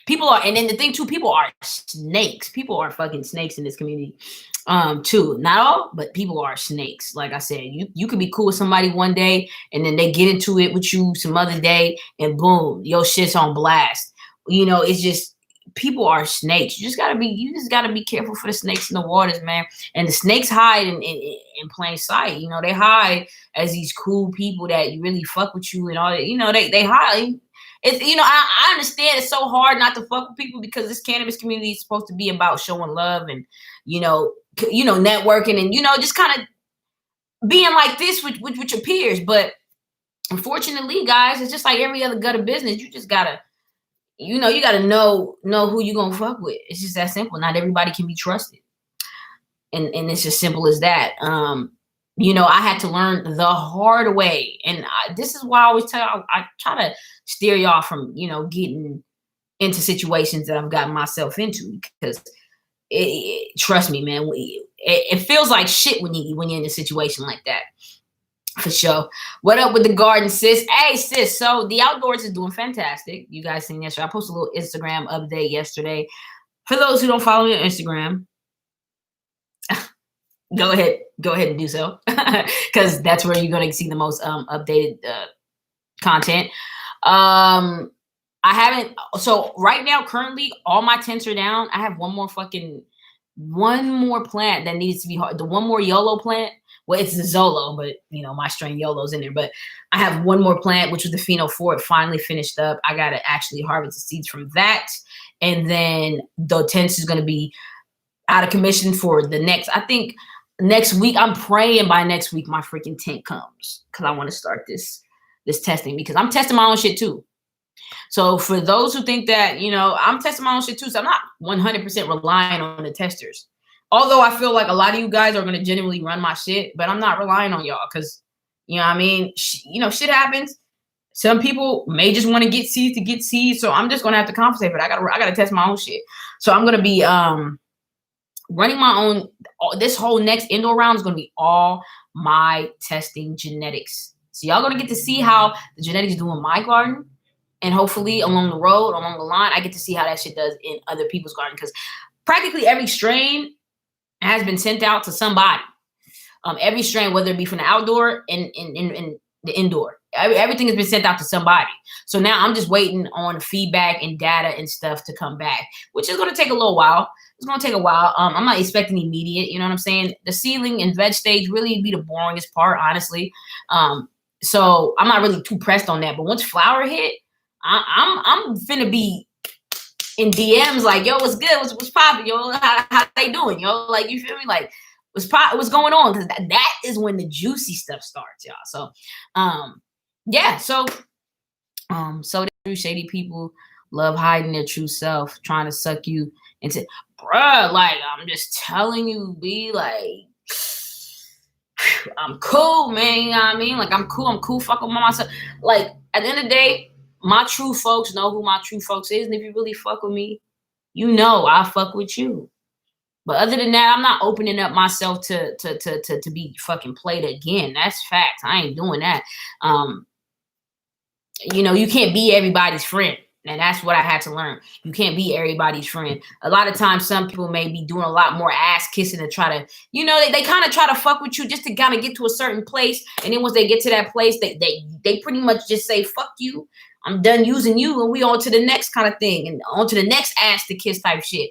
People are, and then the thing too, people are snakes. People are fucking snakes in this community, too. Not all, but people are snakes. Like I said, you could be cool with somebody one day, and then they get into it with you some other day, and boom, your shit's on blast. It's just people are snakes. You just gotta be careful for the snakes in the waters, man. And the snakes hide in plain sight. You know, they hide as these cool people that you really fuck with you and all that. You know, they hide. It's, you know, I understand it's so hard not to fuck with people because this cannabis community is supposed to be about showing love and, networking and, just kind of being like this with your peers. But unfortunately, guys, it's just like every other gutter business. You just gotta, you gotta know who you gonna fuck with. It's just that simple. Not everybody can be trusted. And it's as simple as that. I had to learn the hard way. And this is why I always tell y'all, I try to steer y'all from, getting into situations that I've gotten myself into, because trust me, man, it feels like shit when you're in a situation like that. For sure. What up with the garden, sis? Hey, sis. So the outdoors is doing fantastic. You guys seen yesterday. I posted a little Instagram update yesterday. For those who don't follow me on Instagram, go ahead and do so, because that's where you're going to see the most updated content. I haven't. So right now, currently, all my tents are down. I have one more plant that needs to be hard. The one more YOLO plant. Well, it's the Zolo, but my strain YOLO's in there. But I have one more plant, which was the Pheno 4. It finally finished up. I got to actually harvest the seeds from that. And then the tents is going to be out of commission for the next week. I'm praying by next week my freaking tent comes, because I want to start this testing, because I'm testing my own shit too. So for those who think that, I'm testing my own shit too, so I'm not 100% relying on the testers. Although I feel like a lot of you guys are going to genuinely run my shit, but I'm not relying on y'all, because, shit happens. Some people may just want to get seeds to get seeds, so I'm just going to have to compensate for that. I got to test my own shit. So I'm going to be running my own. This whole next indoor round is going to be all my testing genetics. So y'all going to get to see how the genetics do in my garden. And hopefully along the road, along the line, I get to see how that shit does in other people's garden. Because practically every strain has been sent out to somebody. Every strain, whether it be from the outdoor and the indoor, everything has been sent out to somebody. So now I'm just waiting on feedback and data and stuff to come back, which is going to take a little while. It's going to take a while. I'm not expecting immediate. You know what I'm saying? The seedling and veg stage really be the boringest part, honestly. So I'm not really too pressed on that. But once flower hit, I'm finna be in DMs like, yo, what's good? What's poppin', yo? How they doing, yo? Like, you feel me? Like, what's going on? Because that is when the juicy stuff starts, y'all. So, yeah. So the true shady people love hiding their true self, trying to suck you into, bruh. Like, I'm just telling you, be like, I'm cool, man. You know what I mean? Like, I'm cool. Fuck with myself. Like, at the end of the day, my true folks know who my true folks is. And if you really fuck with me, I'll fuck with you. But other than that, I'm not opening up myself to be fucking played again. That's facts. I ain't doing that. You can't be everybody's friend. And that's what I had to learn. You can't be everybody's friend. A lot of times, some people may be doing a lot more ass kissing to try to, they kind of try to fuck with you just to kind of get to a certain place. And then once they get to that place, they pretty much just say, fuck you. I'm done using you. And we on to the next kind of thing. And on to the next ass to kiss type shit.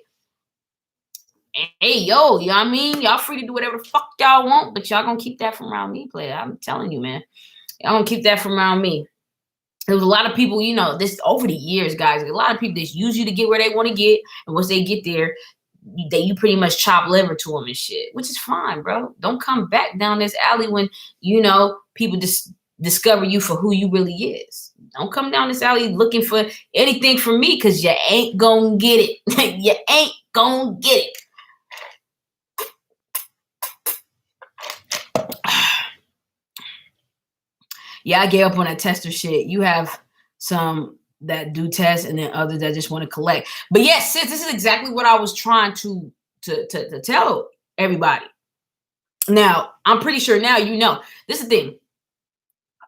And, hey, yo, you know what I mean? Y'all free to do whatever the fuck y'all want. But y'all gonna keep that from around me, player. I'm telling you, man. Y'all gonna keep that from around me. There was a lot of people, this over the years, guys, a lot of people just use you to get where they want to get. And once they get there, you pretty much chop liver to them and shit, which is fine, bro. Don't come back down this alley when, people just discover you for who you really is. Don't come down this alley looking for anything from me, because you ain't gonna get it. You ain't gonna get it. Yeah, I gave up on that tester shit. You have some that do test and then others that just want to collect. But yes, sis, this is exactly what I was trying to tell everybody. Now, I'm pretty sure now this is the thing.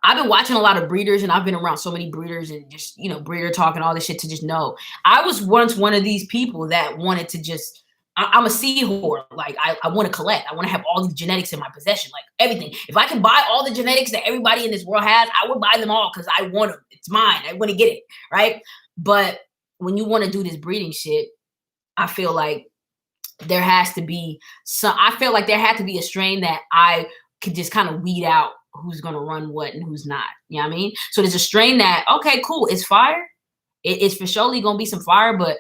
I've been watching a lot of breeders, and I've been around so many breeders and just, breeder talk and all this shit to just know. I was once one of these people that wanted to just, I'm a seed whore. Like, I want to collect. I want to have all the genetics in my possession, like everything. If I can buy all the genetics that everybody in this world has, I would buy them all because I want them. It's mine. I want to get it, right? But when you want to do this breeding shit, I feel like there has to be some. I feel like there had to be a strain that I could just kind of weed out who's gonna run what and who's not. You know what I mean? So there's a strain that, okay, cool, it's fire. It's for surely gonna be some fire, but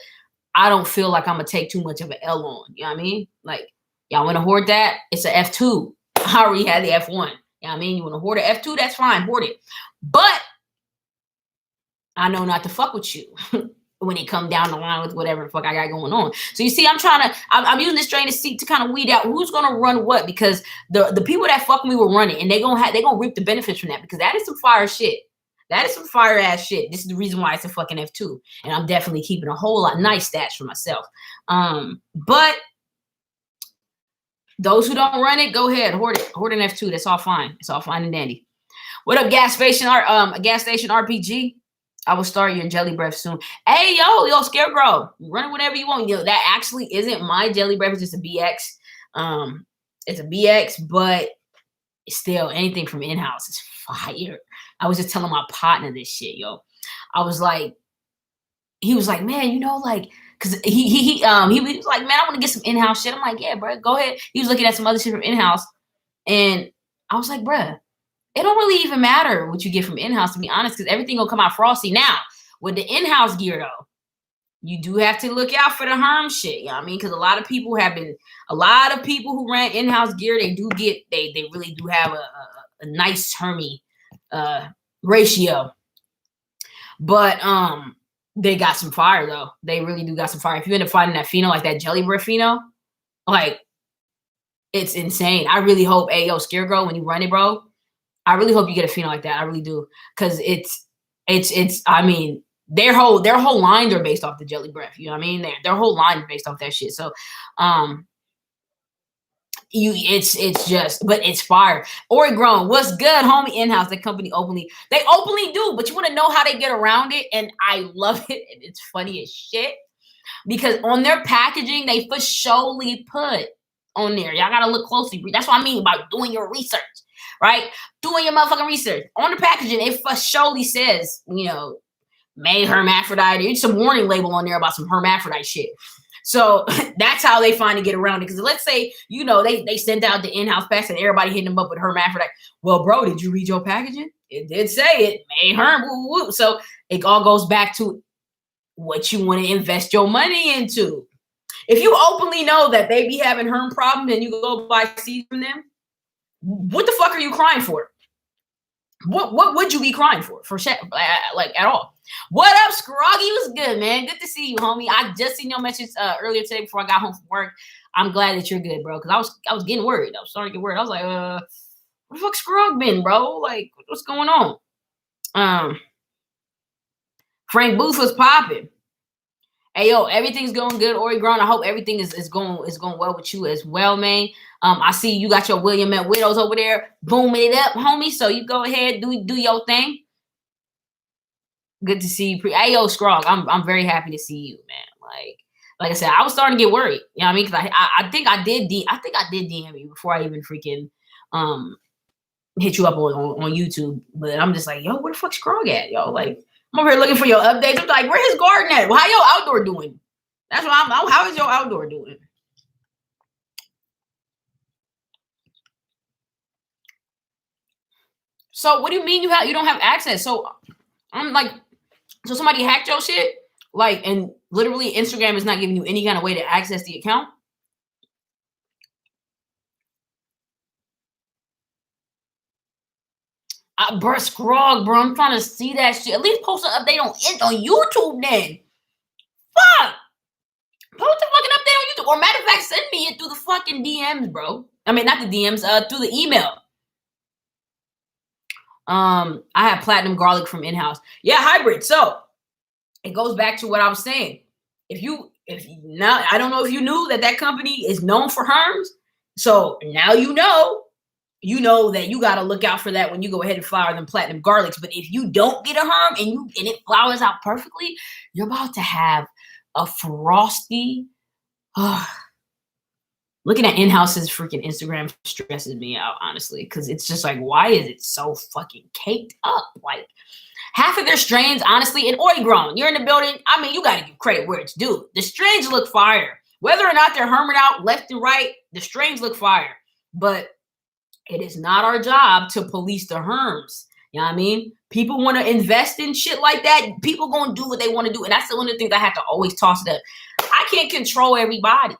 I don't feel like I'm gonna take too much of an L on. You know what I mean? Like, y'all wanna hoard that? It's a F2. I already had the F1. You know what I mean? You wanna hoard a F2? That's fine, hoard it. But I know not to fuck with you when it come down the line with whatever the fuck I got going on. So you see, I'm using this strain to kind of weed out who's gonna run what, because the people that fuck me were running, and they're gonna reap the benefits from that, because that is some fire shit. That is some fire ass shit. This is the reason why it's a fucking F2. And I'm definitely keeping a whole lot of nice stats for myself. But those who don't run it, go ahead, hoard it. Hoard an F2. That's all fine. It's all fine and dandy. What up, gas station RPG? I will start your jelly breath soon. Hey, yo, Scarecrow, run whatever you want. Yo, that actually isn't my jelly breath. It's just a BX. It's a BX, but still, anything from in-house is fire. I was just telling my partner this shit, yo. I was like, he was like, man, like, cause he was like, man, I want to get some in-house shit. I'm like, yeah, bro, go ahead. He was looking at some other shit from in-house, and I was like, bruh, it don't really even matter what you get from in-house, to be honest, because everything will come out frosty. Now, with the in-house gear, though, you do have to look out for the harm shit. You know what I mean? Because a lot of people who ran in-house gear, they really do have a nice hermy ratio. But they got some fire, though. They really do got some fire. If you end up finding that pheno, like that jelly breath pheno, like, it's insane. I really hope, hey, yo, Scarecrow, when you run it, bro, I really hope you get a pheno like that. I really do. Because I mean, their whole lines are based off the jelly breath. You know what I mean? Their whole line is based off that shit. So it's just, but it's fire. Oregon, what's good, homie? In-house, that company openly do, but you want to know how they get around it, and I love it, and it's funny as shit, because on their packaging, they for surely put on there. Y'all gotta look closely. That's what I mean by doing your research, right? Doing your motherfucking research. On the packaging, it for surely says, may hermaphrodite. It's some warning label on there about some hermaphrodite shit. So that's how they find to get around it. Because let's say, they sent out the in-house packs and everybody hitting them up with hermaphrodite. Well, bro, did you read your packaging? It did say it. May herm. Woo, woo. So it all goes back to what you want to invest your money into. If you openly know that they be having herm problems and you go buy seeds from them, what the fuck are you crying for? What would you be crying for like at all? What up, Scroggy? Was good, man. Good to see you, homie. I just seen your message earlier today before I got home from work. I'm glad that you're good, bro, because I was getting worried. I was starting to get worried. I was like, where the fuck Scrog been, bro? Like, what's going on? Frank Booth was popping. Hey, yo, everything's going good, Oregon. I hope everything is going well with you as well, man. I see you got your William at Widows over there booming it up, homie. So you go ahead, do your thing. Good to see you. Hey, yo, Scrog, I'm very happy to see you, man. Like I said, I was starting to get worried. You know what I mean? Because I think I did DM you before I even freaking hit you up on YouTube. But I'm just like, yo, where the fuck's Scrog at, yo? Like, I'm over here looking for your updates. I'm like, where his garden at? Well, how your outdoor doing? That's what how is your outdoor doing? So what do you mean you don't have access? So I'm like, so somebody hacked your shit? Like, and literally Instagram is not giving you any kind of way to access the account? Bro, Scrog, bro, I'm trying to see that shit. At least post an update on YouTube then. Fuck! Post a fucking update on YouTube. Or matter of fact, send me it through the fucking DMs, bro. I mean, not the DMs, through the email. I have platinum garlic from in-house. Yeah, hybrid. So it goes back to what I was saying. If now, I don't know if you knew that company is known for herms. So now you know that you got to look out for that when you go ahead and flower them platinum garlics. But if you don't get a herm and it flowers out perfectly, you're about to have a frosty, Looking at in-houses freaking Instagram stresses me out, honestly, because it's just like, why is it so fucking caked up? Like, half of their strains, honestly, and oi grown. You're in the building. I mean, you got to give credit where it's due. The strains look fire. Whether or not they're herming out left and right, the strains look fire. But it is not our job to police the herms. You know what I mean? People want to invest in shit like that. People going to do what they want to do. And that's one of the things I have to always toss it up. I can't control everybody.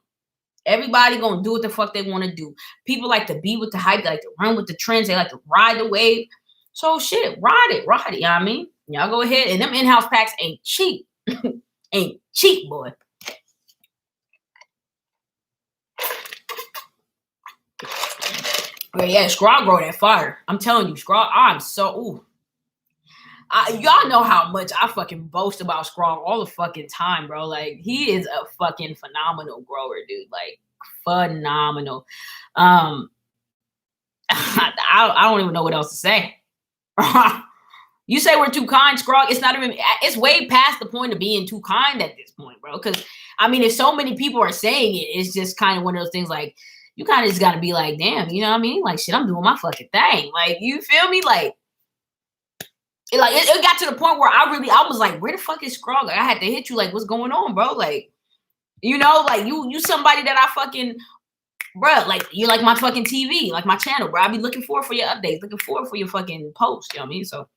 Everybody gonna do what the fuck they want to do. People like to be with the hype, they like to run with the trends, they like to ride the wave. So shit, ride it, you know what I mean? Y'all go ahead. And them in-house packs ain't cheap. Ain't cheap, boy. But yeah, Scraw grow that fire. I'm telling you, Scraw, I'm so ooh. Y'all know how much I fucking boast about Scraw all the fucking time, bro. Like, he is a fucking phenomenal grower, dude. Like, phenomenal. I don't even know what else to say. You say we're too kind, Scrog. It's not even, it's way past the point of being too kind at this point, bro. Because, I mean, if so many people are saying it, it's just kind of one of those things like, you kind of just got to be like, damn, you know what I mean? Like, shit, I'm doing my fucking thing. Like, you feel me? Like, it got to the point where I was like, where the fuck is Scrog? Like, I had to hit you, like, what's going on, bro? Like, you know, like, you somebody that I fucking, bro, like, you're like my fucking TV, like my channel, bro. I be looking forward for your updates, looking forward for your fucking posts, you know what I mean? So,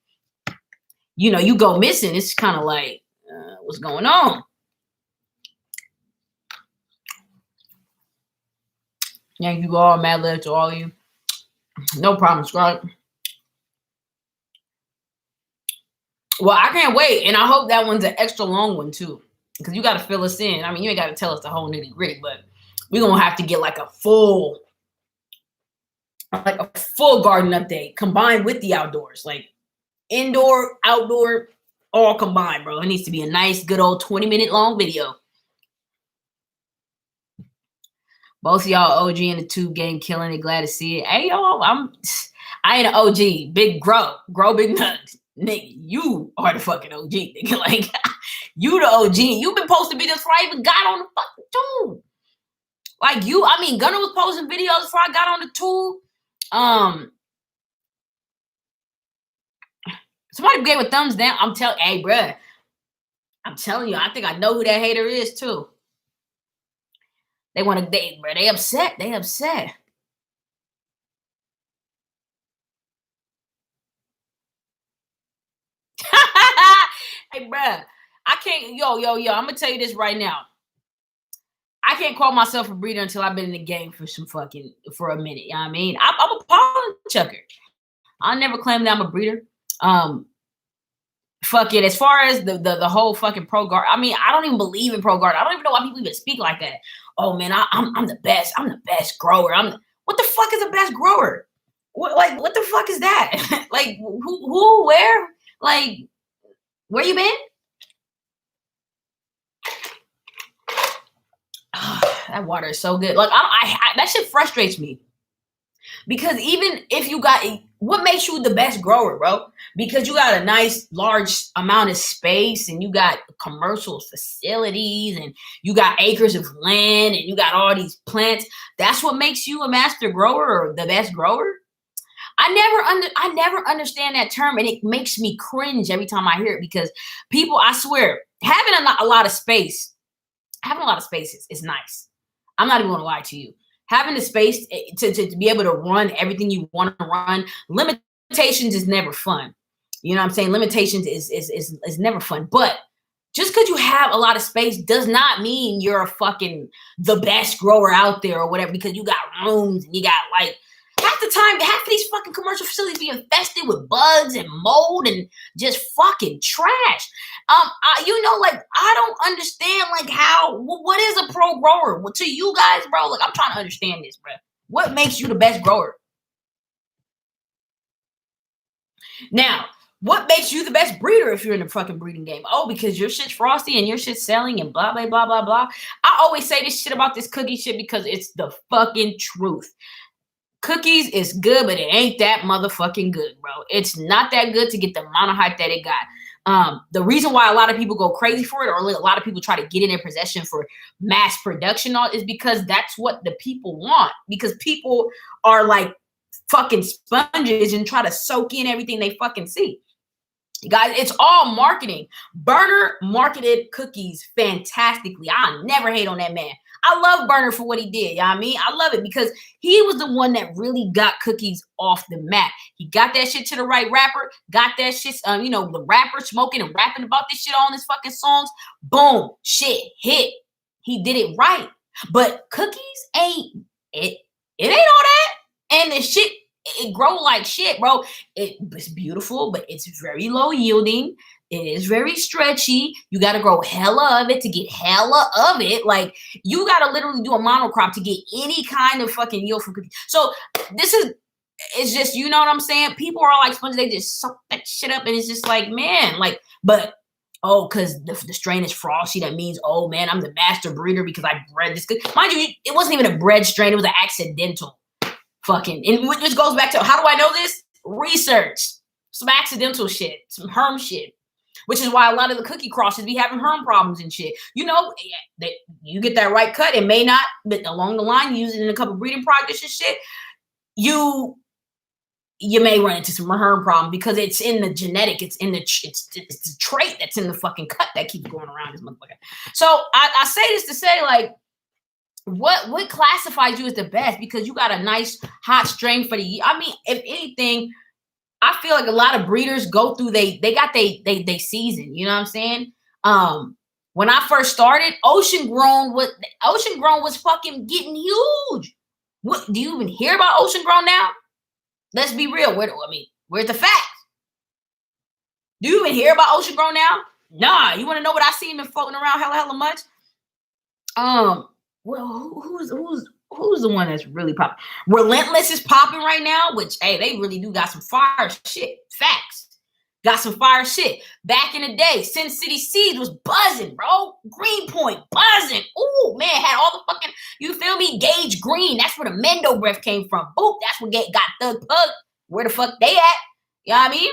you know, you go missing, it's kind of like, what's going on? Thank you all, mad love to all of you. No problem, Scrog. Well, I can't wait, and I hope that one's an extra long one too, because you got to fill us in. I mean, you ain't got to tell us the whole nitty gritty, but we're gonna have to get like a full garden update combined with the outdoors, like indoor, outdoor, all combined, bro. It needs to be a nice, good old 20-minute long video. Both of y'all OG in the tube game, killing it. Glad to see it. Hey, y'all, I ain't an OG. Big grow big nuts. Nigga, you are the fucking OG, nigga. Like, you the OG. You've been posting videos before I even got on the fucking tube. Like, you, I mean, Gunner was posting videos before I got on the tube. Somebody gave a thumbs down. Hey, bruh. I'm telling you, I think I know who that hater is, too. They want to date, bro. They upset. They upset. Hey, bruh. I can't, yo. I'm going to tell you this right now. I can't call myself a breeder until I've been in the game for a minute. You know what I mean? I'm a pollen chucker. I'll never claim that I'm a breeder. Fuck it. As far as the whole fucking pro guard, I mean, I don't even believe in pro guard. I don't even know why people even speak like that. Oh man, I'm the best. I'm the best grower. What the fuck is the best grower? What the fuck is that? Like, who, where? Like, where you been? That water is so good. Like, that shit frustrates me. Because even if you got, what makes you the best grower, bro? Because you got a nice, large amount of space, and you got commercial facilities, and you got acres of land, and you got all these plants. That's what makes you a master grower or the best grower? I never understand that term, and it makes me cringe every time I hear it, because people, I swear, having a lot of space is nice. I'm not even gonna lie to you. Having the space to be able to run everything you want to run, limitations is never fun. You know what I'm saying? Limitations is never fun. But just because you have a lot of space does not mean you're the best grower out there or whatever, because you got rooms and you got, like, half the time, half of these fucking commercial facilities be infested with bugs and mold and just fucking trash. You know, like, I don't understand, like, what is a pro grower? Well, to you guys, bro, like, I'm trying to understand this, bro. What makes you the best grower? Now, what makes you the best breeder if you're in the fucking breeding game? Oh, because your shit's frosty and your shit's selling and blah, blah, blah, blah, blah. I always say this shit about this cookie shit because it's the fucking truth. Cookies is good, but it ain't that motherfucking good, bro. It's not that good to get the amount of hype that it got. The reason why a lot of people go crazy for it, or a lot of people try to get in their possession for mass production, is because that's what the people want. Because people are like fucking sponges and try to soak in everything they fucking see. Guys, it's all marketing. Burner marketed cookies fantastically. I never hate on that man. I love Burner for what he did. You know what I mean? I love it because he was the one that really got cookies off the map. He got that shit to the right rapper, got that shit, the rapper smoking and rapping about this shit on his fucking songs. Boom, shit, hit. He did it right. But cookies ain't, it ain't all that. And the shit, it grow like shit, bro. It's beautiful, but it's very low yielding. It is very stretchy. You got to grow hella of it to get hella of it. Like, you got to literally do a monocrop to get any kind of fucking yield from cookies. So it's just, you know what I'm saying? People are like sponges. They just suck that shit up. And it's just like, man, like, but, because the strain is frosty, that means, oh, man, I'm the master breeder because I bred this. Mind you, it wasn't even a bred strain. It was an accidental. Fucking, and which goes back to, how do I know this? Research. Some accidental shit, some herm shit, which is why a lot of the cookie crosses be having herm problems and shit. You get that right cut, it may not, but along the line, you use it in a couple breeding projects and shit, you may run into some herm problem because it's in the genetic, it's the trait that's in the fucking cut that keeps going around this motherfucker. So I say this to say, like, what classifies you as the best? Because you got a nice hot strain for the year. I mean, if anything, I feel like a lot of breeders go through they got they season. You know what I'm saying? When I first started, ocean grown was fucking getting huge. What do you even hear about ocean grown now? Let's be real. Where's the facts? Do you even hear about ocean grown now? Nah. You want to know what I see him floating around hella much? Well, who's the one that's really popping? Relentless is popping right now, which, hey, they really do got some fire shit. Facts. Got some fire shit. Back in the day, Sin City Seeds was buzzing, bro. Greenpoint, buzzing. Ooh, man, had all the fucking, you feel me? Gauge Green. That's where the Mendo breath came from. Boop, that's what got Thug Pug. Where the fuck they at? You know what I mean?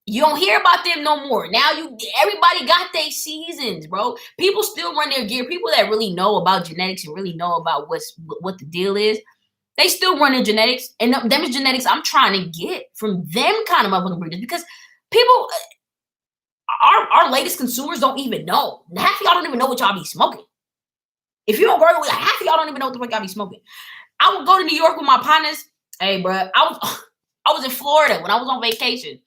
You don't hear about them no more. Now everybody got their seasons, bro. People still run their gear. People that really know about genetics and really know about what the deal is, they still run their genetics. And them is genetics I'm trying to get from them kind of motherfucking breeders, because people, our latest consumers don't even know. Half of y'all don't even know what y'all be smoking. If you don't grow with, half of y'all don't even know what the fuck y'all be smoking. I would go to New York with my partners. Hey, bro, I was in Florida when I was on vacation.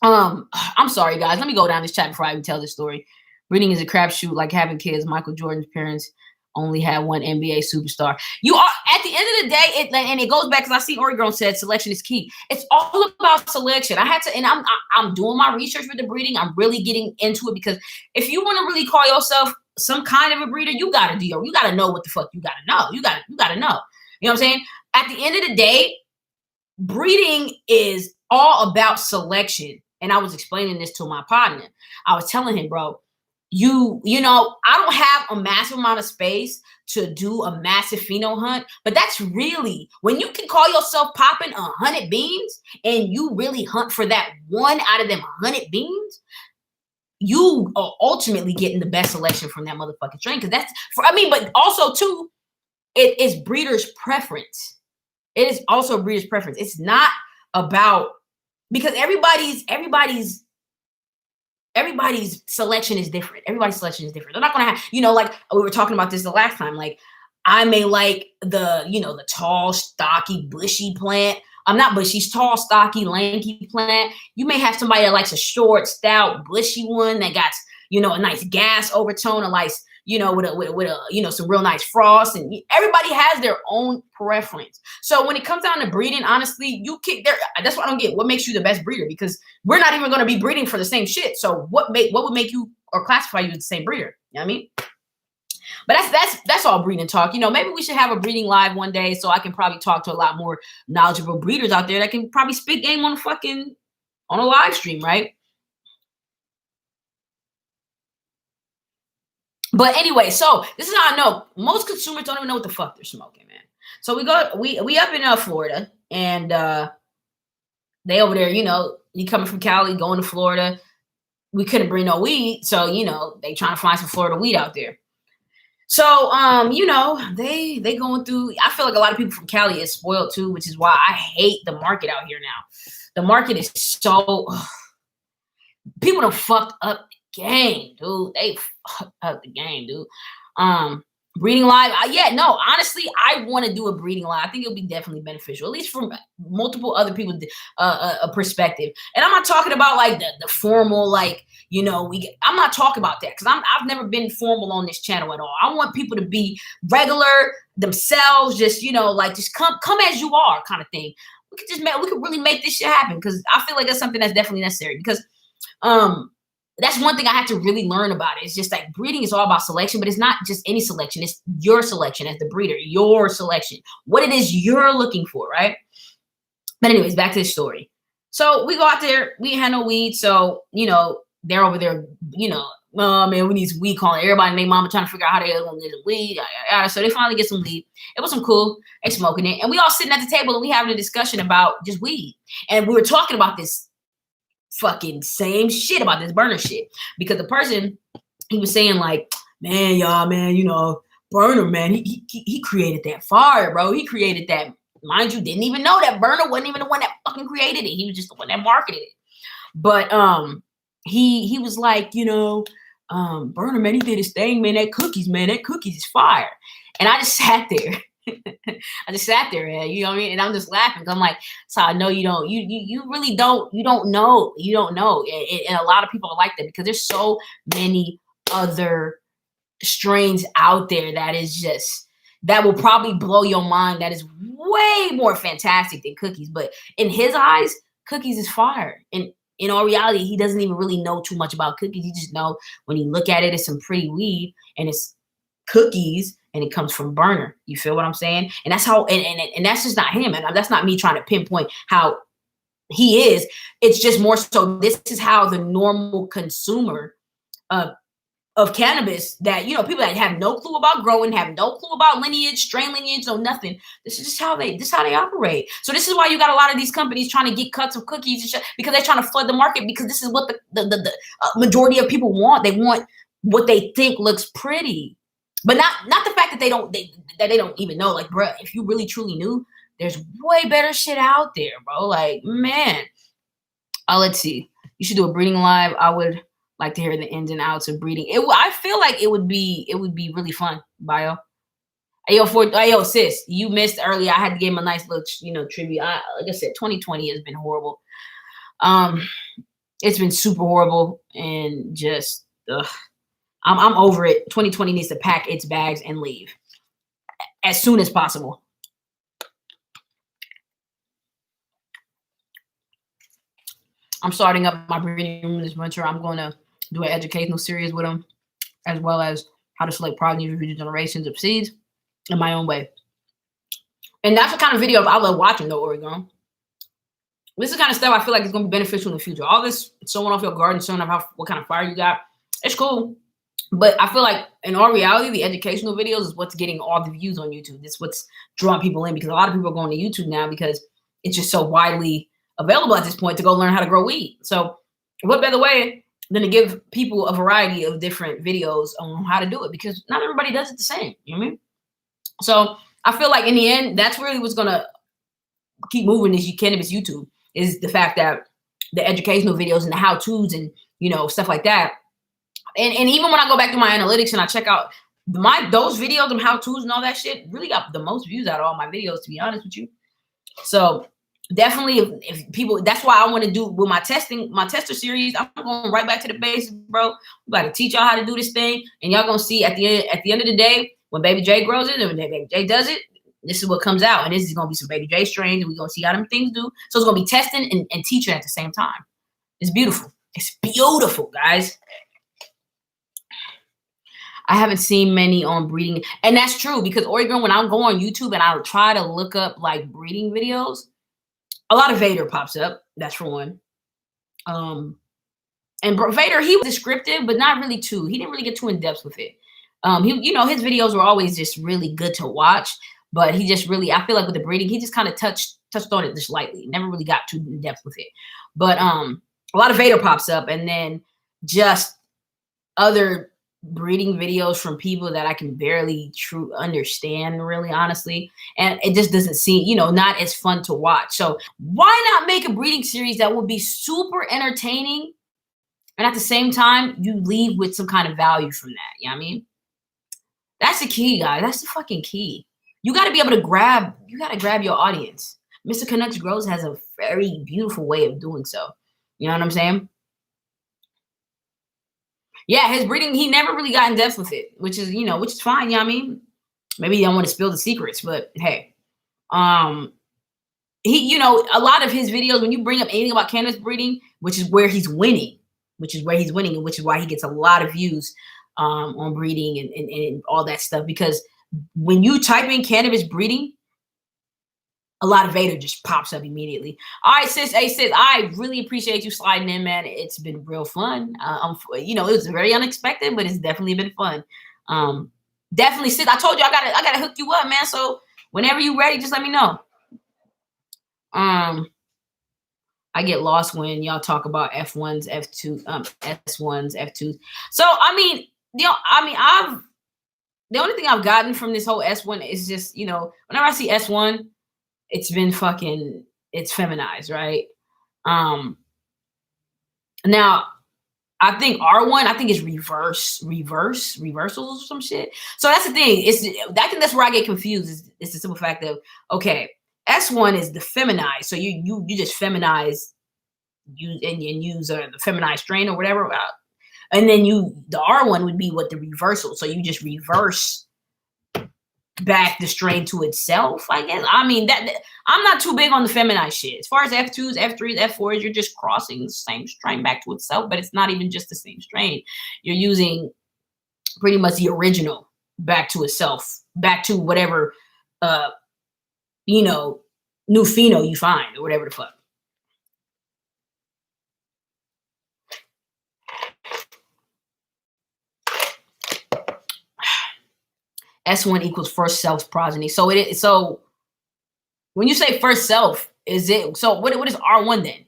I'm sorry, guys. Let me go down this chat before I even tell this story. Breeding is a crapshoot, like having kids. Michael Jordan's parents only had one NBA superstar. You are, at the end of the day, and it goes back, because I see Oregon said selection is key. It's all about selection. I had to, and I'm doing my research with the breeding. I'm really getting into it, because if you want to really call yourself some kind of a breeder, you gotta know what the fuck you gotta know. You gotta know. You know what I'm saying? At the end of the day, breeding is all about selection. And I was explaining this to my partner. I was telling him, bro, you know, I don't have a massive amount of space to do a massive pheno hunt, but that's really, when you can call yourself popping 100 beans and you really hunt for that one out of them 100 beans, you are ultimately getting the best selection from that motherfucking strain. Because but also too, it is breeder's preference. It is also breeder's preference. It's not about, because everybody's selection is different. Everybody's selection is different. They're not gonna have, like we were talking about this the last time. Like, I may like the tall, stocky, bushy plant. I'm not bushy, tall, stocky, lanky plant. You may have somebody that likes a short, stout, bushy one that got, a nice gas overtone, a nice, with a some real nice frost, and everybody has their own preference. So when it comes down to breeding, honestly, that's what I don't get. What makes you the best breeder? Because we're not even going to be breeding for the same shit. So what would make you or classify you as the same breeder? You know what I mean? But that's all breeding talk. Maybe we should have a breeding live one day, so I can probably talk to a lot more knowledgeable breeders out there that can probably spit game on a live stream, right? But anyway, so this is how I know most consumers don't even know what the fuck they're smoking, man. So we up in Florida, and they over there, you coming from Cali, going to Florida. we couldn't bring no weed. So, they trying to find some Florida weed out there. So, they going through, I feel like a lot of people from Cali is spoiled too, which is why I hate the market out here now. The market is so, people done fucked up the game, dude. They fucked up the game, dude. Breeding live, honestly, I want to do a breeding live. I think it'll be definitely beneficial, at least from multiple other people's perspective. And I'm not talking about like the formal, like, I'm not talking about that, because I've never been formal on this channel at all. I want people to be regular themselves, just just come as you are, kind of thing. We could really make this shit happen, because I feel like that's something that's definitely necessary, because that's one thing I had to really learn about it. It's just like breeding is all about selection, but it's not just any selection. It's your selection as the breeder, your selection, what it is you're looking for, right? But anyways, back to the story. So we go out there, we ain't had no weed. So, they're over there, oh man, we need some weed, calling everybody and their mama trying to figure out how they're going to get some weed. So they finally get some weed. It was some cool. They smoking it. And we all sitting at the table and we having a discussion about just weed. And we were talking about this fucking same shit about this burner shit, because the person, he was saying like, man, burner, man, he created that fire, bro. He created that. Mind you, didn't even know that burner wasn't even the one that fucking created it. He was just the one that marketed it. But he was like, burner, man, he did his thing, man. That cookies is fire. And I just sat there. And you know what I mean? And I'm just laughing. I'm like, so I know you don't, you really don't, you don't know. And a lot of people are like that, because there's so many other strains out there that will probably blow your mind. That is way more fantastic than cookies. But in his eyes, cookies is fire. And in all reality, he doesn't even really know too much about cookies. He just know when you look at it, it's some pretty weed and it's cookies, and it comes from burner. You feel what I'm saying? And that's how, and that's just not him. And that's not me trying to pinpoint how he is. It's just more so, this is how the normal consumer of cannabis, that, people that have no clue about growing, have no clue about lineage, strain lineage, or nothing. This is just how they operate. So this is why you got a lot of these companies trying to get cuts of cookies and shit, because they're trying to flood the market, because this is what the majority of people want. They want what they think looks pretty. But not the fact that they don't even know. Like, bro, if you really truly knew, there's way better shit out there, bro. Like, man. Let's see. You should do a breeding live. I would like to hear the ins and outs of breeding. I feel like it would be really fun, Bio. Yo, sis, you missed earlier. I had to give him a nice little, tribute. Like I said, 2020 has been horrible. It's been super horrible, and just, I'm over it. 2020 needs to pack its bags and leave as soon as possible. I'm starting up my breeding room this winter. I'm going to do an educational series with them, as well as how to select progeny for future generations of seeds in my own way. And that's the kind of videos I love watching, though, Oregon. This is the kind of stuff I feel like is going to be beneficial in the future. All this showing off your garden, showing off what kind of fire you got, it's cool. But I feel like in all reality, the educational videos is what's getting all the views on YouTube. It's what's drawing people in, because a lot of people are going to YouTube now because it's just so widely available at this point to go learn how to grow weed. So what better way than to give people a variety of different videos on how to do it, because not everybody does it the same. You know what I mean? So I feel like in the end, that's really what's going to keep moving this cannabis YouTube, is the fact that the educational videos and the how-tos and, stuff like that. And even when I go back to my analytics and I check out those videos and how-tos and all that shit, really got the most views out of all my videos, to be honest with you. So definitely, if people, that's why I want to do with my tester series. I'm going right back to the basics, bro. We got to teach y'all how to do this thing, and y'all gonna see at the end of the day, when Baby J grows it and when Baby J does it, this is what comes out, and this is gonna be some Baby J strains, and we're gonna see how them things do. So it's gonna be testing and teaching at the same time. It's beautiful. It's beautiful, guys. I haven't seen many on breeding, and that's true, because Oregon, when I go on YouTube and I try to look up like breeding videos, a lot of Vader pops up. That's for one. And Vader, he was descriptive, but not really too. He didn't really get too in depth with it. His videos were always just really good to watch, but he just really, I feel like with the breeding, he just kind of touched on it just lightly. Never really got too in depth with it. But a lot of Vader pops up, and then just other breeding videos from people that I can barely understand, really honestly, and it just doesn't seem, not as fun to watch. So why not make a breeding series that would be super entertaining, and at the same time you leave with some kind of value from that? You know what I mean? That's the key, guys. That's the fucking key. You got to be able to grab. You got to grab your audience. Mr. Connects Grows has a very beautiful way of doing so. You know what I'm saying? Yeah, his breeding, he never really got in depth with it, which is, which is fine. You know what I mean? Maybe you don't want to spill the secrets, but hey, he, a lot of his videos, when you bring up anything about cannabis breeding, which is where he's winning, and which is why he gets a lot of views on breeding and all that stuff. Because when you type in cannabis breeding, a lot of Vader just pops up immediately. All right, sis. Hey, sis, I really appreciate you sliding in, man. It's been real fun. It was very unexpected, but it's definitely been fun. Definitely, sis. I told you I gotta hook you up, man. So whenever you're ready, just let me know. I get lost when y'all talk about F1s, F2, S1s, F2s. So the only thing I've gotten from this whole S1 is just, whenever I see S1, it's been it's feminized, right? Now I think R1, is reversals or some shit. So that's the thing. I think that's where I get confused. It's the simple fact of, okay, S1 is the feminized. So you just feminize use the feminized strain or whatever. And then the R1 would be what the reversal. So you just reverse back the strain to itself, I guess. That I'm not too big on the feminized shit. As far as F2s, F3s, F4s, you're just crossing the same strain back to itself, but it's not even just the same strain. You're using pretty much the original back to itself, back to whatever new pheno you find or whatever the fuck. S1 equals first self progeny. So so when you say first self, is it, so what is R1 then?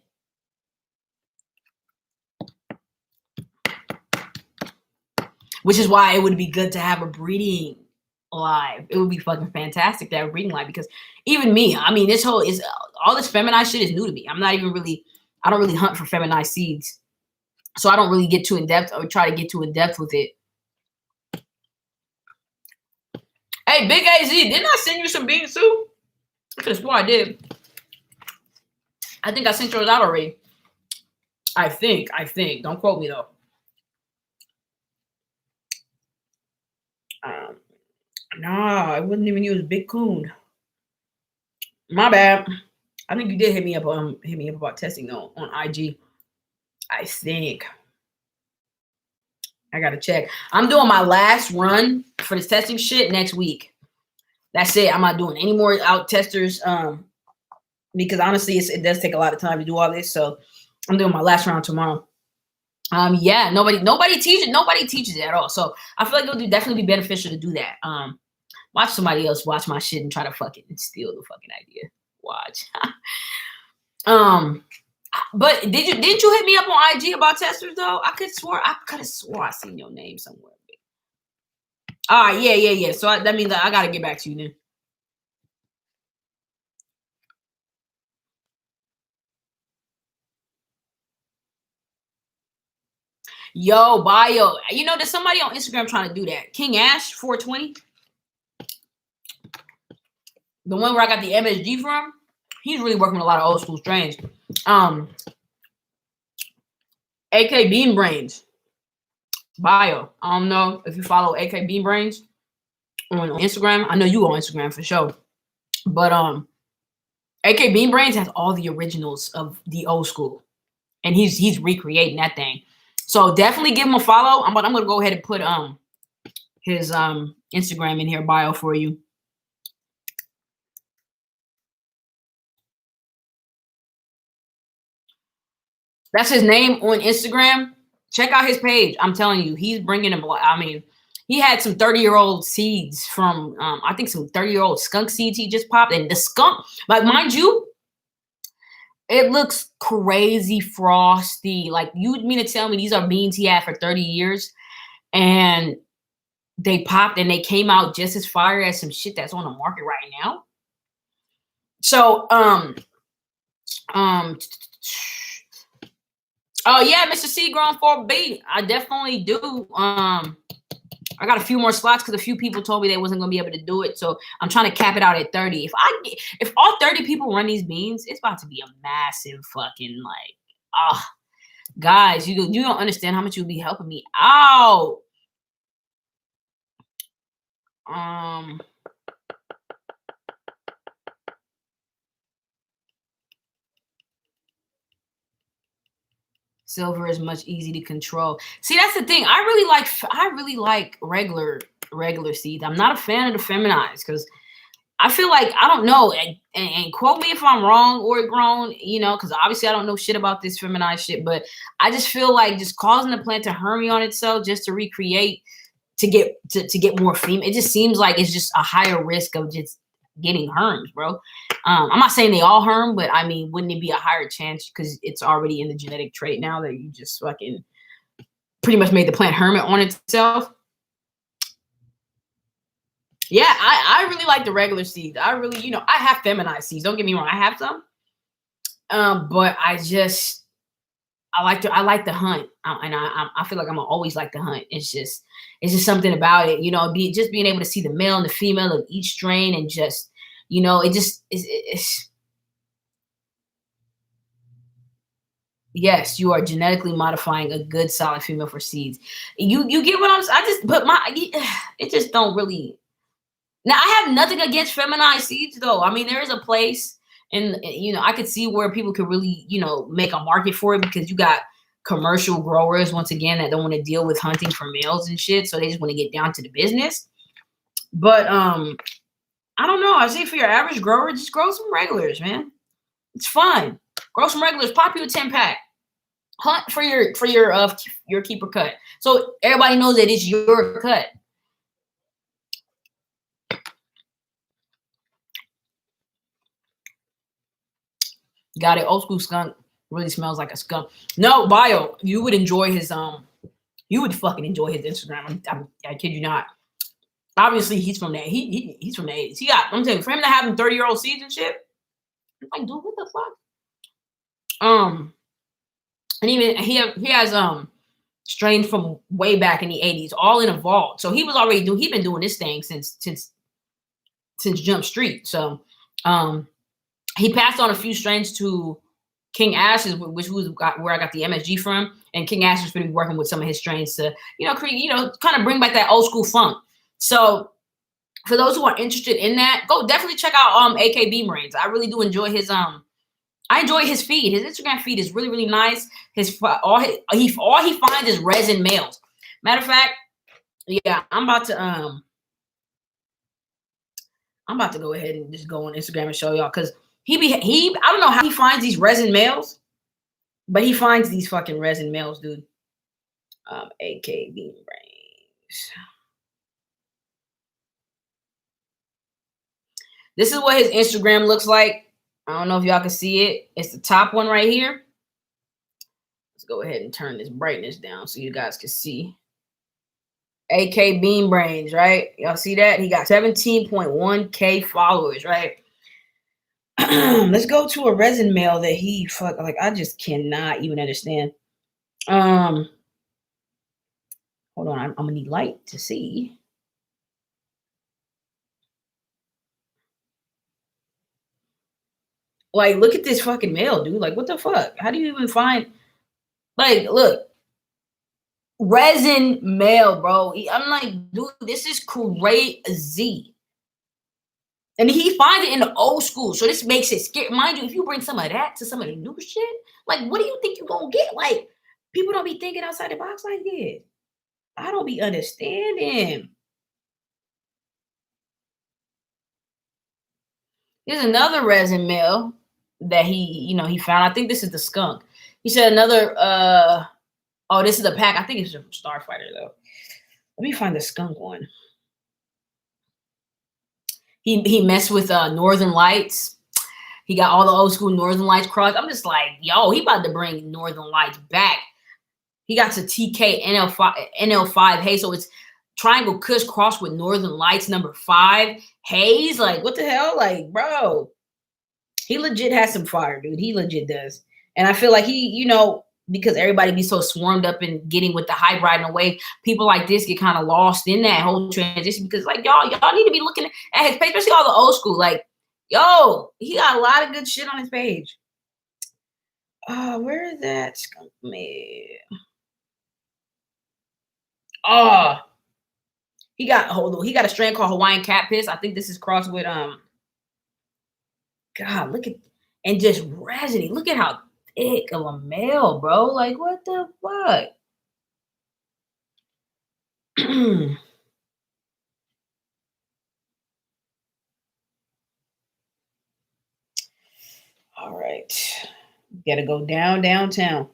Which is why it would be good to have a breeding live. It would be fucking fantastic to have a breeding live, because even me, this whole all this feminized shit is new to me. I don't really hunt for feminized seeds. So I don't really get too in depth or try to get too in depth with it. Hey, Big AZ, didn't I send you some beans too? I could have swore I did. I think I sent yours out already. I think. Don't quote me though. Nah, I wouldn't even use Big Coon. My bad. I think you did hit me up about testing though on IG. I think. I gotta check. I'm doing my last run for this testing shit next week. That's it. I'm not doing any more out testers. Because honestly, it does take a lot of time to do all this. So I'm doing my last round tomorrow. Yeah, nobody teaches it at all. So I feel like it would definitely be beneficial to do that. Watch somebody else watch my shit and try to fucking steal the fucking idea. Watch. But didn't you hit me up on IG about testers though? I could have swore I seen your name somewhere. All right, yeah. So that means that I gotta get back to you then. Yo, bio. There's somebody on Instagram trying to do that. King Ash 420. The one where I got the MSG from. He's really working with a lot of old school strains. AK Bean Brains. Bio. I don't know if you follow AK Bean Brains on Instagram. I know you on Instagram for sure. But AK Bean Brains has all the originals of the old school. And he's recreating that thing. So definitely give him a follow. I'm gonna go ahead and put his Instagram in here bio for you. That's his name on Instagram. Check out his page. I'm telling you, he's bringing him. He had some 30-year-old seeds from, I think some 30-year-old skunk seeds he just popped. And the skunk, like, mind you, It looks crazy frosty. Like, you mean to tell me these are beans he had for 30 years and they popped and they came out just as fire as some shit that's on the market right now? So, um, oh yeah, Mr. C grown 4B. I definitely do. I got a few more slots because a few people told me they wasn't gonna be able to do it. So I'm trying to cap it out at 30. If all 30 people run these beans, it's about to be a massive fucking like guys, you don't understand how much you'll be helping me out. Silver is much easy to control. See, that's the thing. I really like regular seeds. I'm not a fan of the feminized because I feel like I don't know, and quote me if I'm wrong or grown, because obviously I don't know shit about this feminized shit, but I just feel like just causing the plant to hermy on itself just to recreate to get more female. It just seems like it's just a higher risk of just getting herms, bro. I'm not saying they all herm, but I mean, wouldn't it be a higher chance because it's already in the genetic trait now that you just fucking pretty much made the plant hermit on itself? Yeah, I really like the regular seeds. I really, I have feminized seeds. Don't get me wrong, I have some. But I like the hunt, and I feel like I'm gonna always like the hunt. It's just something about it, being able to see the male and the female of each strain, and just it's yes, you are genetically modifying a good solid female for seeds. You get what I'm saying? It just don't really. Now, I have nothing against feminized seeds, though. I mean, there is a place, and I could see where people could really, make a market for it because you got commercial growers, once again, that don't want to deal with hunting for males and shit, so they just want to get down to the business. But I don't know. I say for your average grower, just grow some regulars, man. It's fun. Grow some regulars. Pop you a 10-pack. Hunt for your keeper cut, so everybody knows that it's your cut. Got it. Old school skunk really smells like a skunk. No, Bio, you would enjoy his you would fucking enjoy his Instagram. I kid you not. Obviously, he's from that. He's from the 80s. I'm telling you, for him to have him 30-year-old seeds and shit, I'm like, dude, what the fuck? And even he has strains from way back in the 80s, all in a vault. So he was already he'd been doing this thing since Jump Street. So he passed on a few strains to King Ashes, which was where I got the MSG from, and King Ashes is going to be working with some of his strains to, create, kind of bring back that old school funk. So for those who are interested in that, go definitely check out AK Beam Brains. I really do enjoy his I enjoy his feed. His Instagram feed is really, really nice. All he finds is resin males. Matter of fact, yeah, I'm about to go ahead and just go on Instagram and show y'all because I don't know how he finds these resin males, but he finds these fucking resin males, dude. AK Beam Brains. This is what his Instagram looks like. I don't know if y'all can see it. It's the top one right here. Let's go ahead and turn this brightness down so you guys can see. AK Beam Brains, right? Y'all see that? He got 17.1K followers, right? Let's go to a resin male that I just cannot even understand. Hold on, I'm gonna need light to see. Like, look at this fucking male, dude. Like, what the fuck? How do you even find? Like, look, resin male, bro. I'm like, dude, this is crazy. And he finds it in the old school, so this makes it scary. Mind you, if you bring some of that to some of the new shit, like, what do you think you're gonna get? Like, people don't be thinking outside the box like this. I don't be understanding. Here's another resin male that he found. I think this is the skunk. He said another. Oh, this is a pack. I think it's from Starfighter though. Let me find the skunk one. He messed with Northern Lights. He got all the old school Northern Lights cross. I'm just like, yo, he about to bring Northern Lights back. He got to TK NL5 Haze. So it's Triangle Kush cross with Northern Lights #5 Haze. Like, what the hell? Like, bro, he legit has some fire, dude. He legit does. And I feel like he, because everybody be so swarmed up and getting with the hype riding away, people like this get kind of lost in that whole transition because, like, y'all need to be looking at his page, especially all the old school. Like, yo, he got a lot of good shit on his page. Where is that skunk man? He got a strand called Hawaiian Cat Piss. I think this is crossed with God, look at and just resonate. Look at how thick of a male, bro. Like, what the fuck? All right. Gotta go downtown.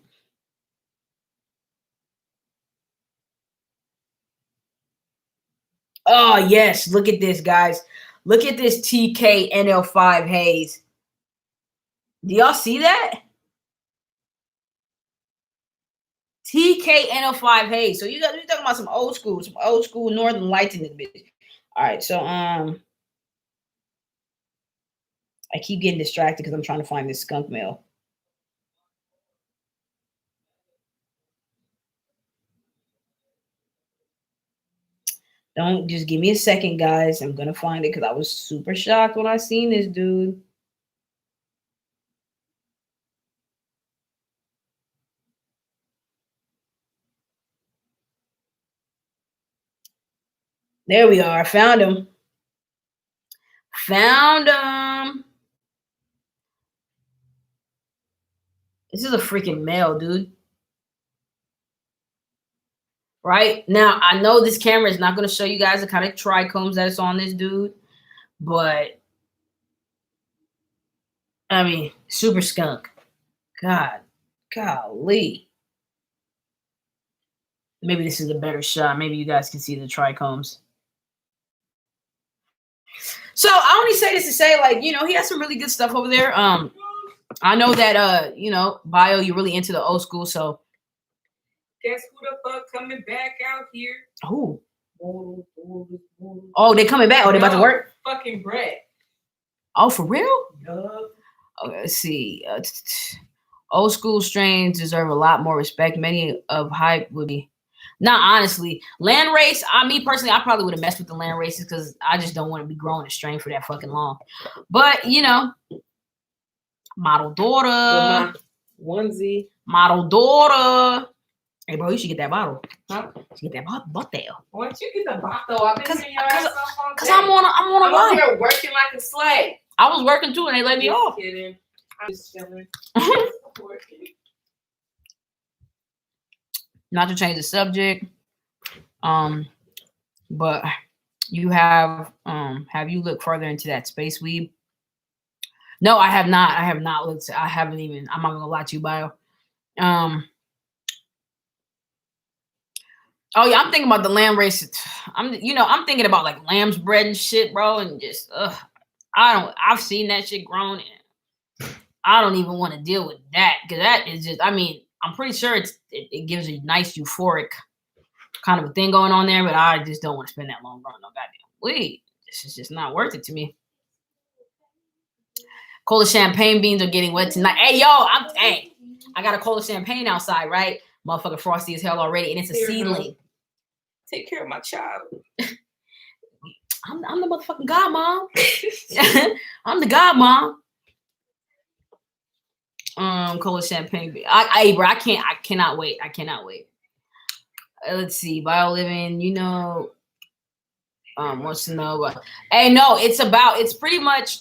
Oh, yes. Look at this, guys. Look at this TK NL5 Haze. Do y'all see that? TK NL5 Haze. So you guys, we're talking about some old school Northern Lights in this bitch. All right, so I keep getting distracted because I'm trying to find this skunk male. Don't just give me a second, guys. I'm gonna find it because I was super shocked when I seen this dude. There we are. Found him. Found him. This is a freaking male, dude. Right? Now, I know this camera is not going to show you guys the kind of trichomes that's on this dude, but I mean, super skunk. Golly. Maybe this is a better shot. Maybe you guys can see the trichomes. So I only say this to say, like, he has some really good stuff over there. I know that Bio, you're really into the old school, so guess who the fuck coming back out here? Who? Oh, they coming back? Oh, they about to work? Fucking Brett. Oh, for real? Yup. Okay, let's see. Old school strains deserve a lot more respect. Many of hype would be. Not honestly, land race. Me personally, I probably would have messed with the land races because I just don't want to be growing a strain for that fucking long. But model daughter, onesie, model daughter. Hey, bro, you should get that bottle. Huh? You should get that bottle. Why don't you get the bottle? I've been seeing your ass all Cause I'm on a run. You're working like a slave. I was working too, and they let me off. Kidding. I'm just chilling. Not to change the subject, but you have you looked further into that space weed? No, I have not. I have not looked. I haven't even. I'm not gonna lie to you, Bio. Oh yeah, I'm thinking about the lamb race. I'm thinking about like lamb's bread and shit, bro, and just I've seen that shit grown, and I don't even want to deal with that because that is just. I mean, I'm pretty sure it gives a nice euphoric kind of a thing going on there, but I just don't want to spend that long growing no goddamn weed. This is just not worth it to me. Cola champagne beans are getting wet tonight. Hey, yo, I got a cola champagne outside, right? Motherfucker frosty as hell already, and it's a seedling. Take care of my child. I'm the motherfucking god mom. I'm the god mom. Cola champagne. Bro, I cannot wait. Let's see. Bio living, wants to know about. Hey, no, it's pretty much.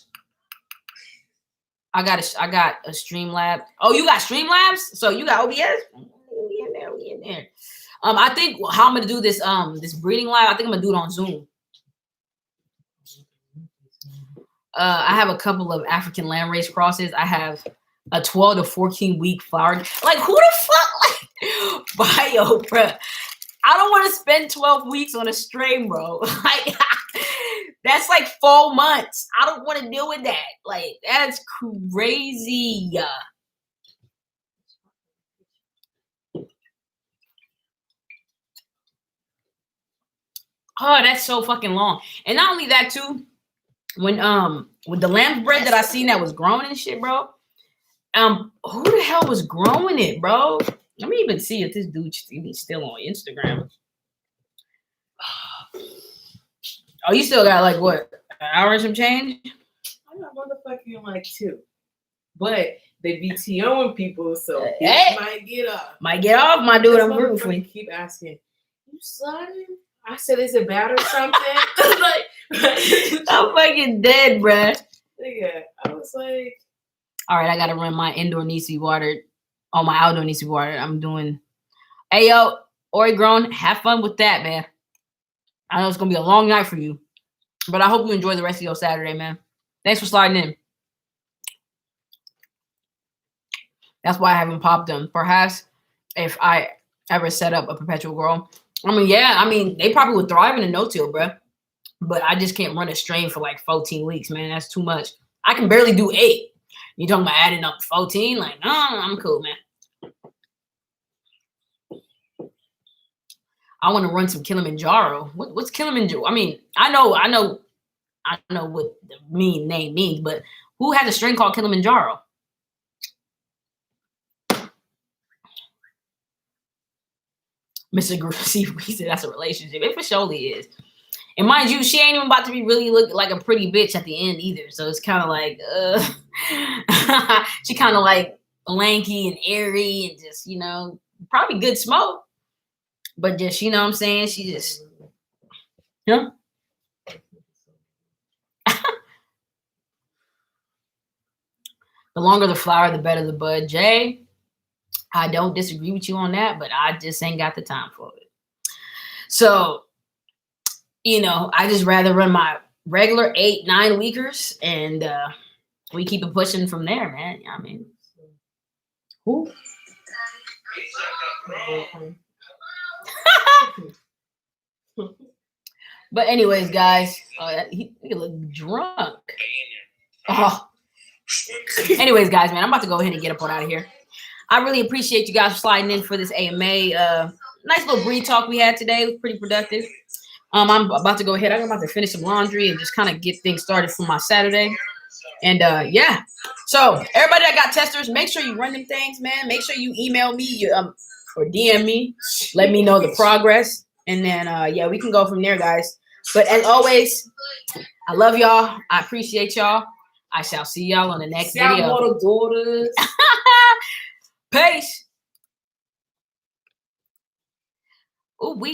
I got a Streamlab. Oh, you got Streamlabs? So you got OBS? We in there. I think how I'm gonna do this this breeding lab. I think I'm gonna do it on Zoom. I have a couple of African landrace crosses. I have a 12 to 14 week flower. Like, who the fuck, Bio, bro? I don't want to spend 12 weeks on a strain, bro. Like, That's like 4 months. I don't want to deal with that. Like, that's crazy. Oh, that's so fucking long. And not only that too, when with the lamb bread that I seen that was growing and shit, bro. Who the hell was growing it, bro? Let me even see if this dude's still on Instagram. Oh, you still got like what, an hour and some change? I got motherfucking like 2. But they be TOing people, so Hey, might get off. Might get off, my dude. I'm rooting for you. Keep asking, you sliding? I said, is it bad or something? Like, I'm fucking dead, bruh. Yeah, I was like, all right, I gotta run my indoor needs to be watered. Oh, my outdoor needs to be watered. I'm doing. Hey yo, Ori Grown, have fun with that, man. I know it's gonna be a long night for you, but I hope you enjoy the rest of your Saturday, man. Thanks for sliding in. That's why I haven't popped them. Perhaps if I ever set up a perpetual grow. I mean, yeah, I mean, they probably would thrive in a no-till, bro. But I just can't run a strain for like 14 weeks, man. That's too much. I can barely do 8. You talking about adding up 14? Like, no, I'm cool, man. I want to run some Kilimanjaro. What's Kilimanjaro? I mean, I know what the name means, but who has a strain called Kilimanjaro? Mr. Groovy, we said that's a relationship. It for surely is. And mind you, she ain't even about to be really look like a pretty bitch at the end either. So it's kind of like, she kind of like lanky and airy and just, you know, probably good smoke. But just, you know what I'm saying? She just, yeah. The longer the flower, the better the bud. Jay, I don't disagree with you on that, but I just ain't got the time for it. So, you know, I just rather run my regular 8-9 weekers and we keep it pushing from there, man. I mean, who? But anyways, guys, he look drunk. Oh. Anyways, guys, man, I'm about to go ahead and get up on out of here. I really appreciate you guys for sliding in for this AMA. Nice little breed talk we had today. It was pretty productive. I'm about to go ahead. I'm about to finish some laundry and just kind of get things started for my Saturday. And yeah. So everybody that got testers, make sure you run them things, man. Make sure you email me or DM me. Let me know the progress. And then yeah, we can go from there, guys. But as always, I love y'all. I appreciate y'all. I shall see y'all on the next video. Daughters. Peace. Ooh, we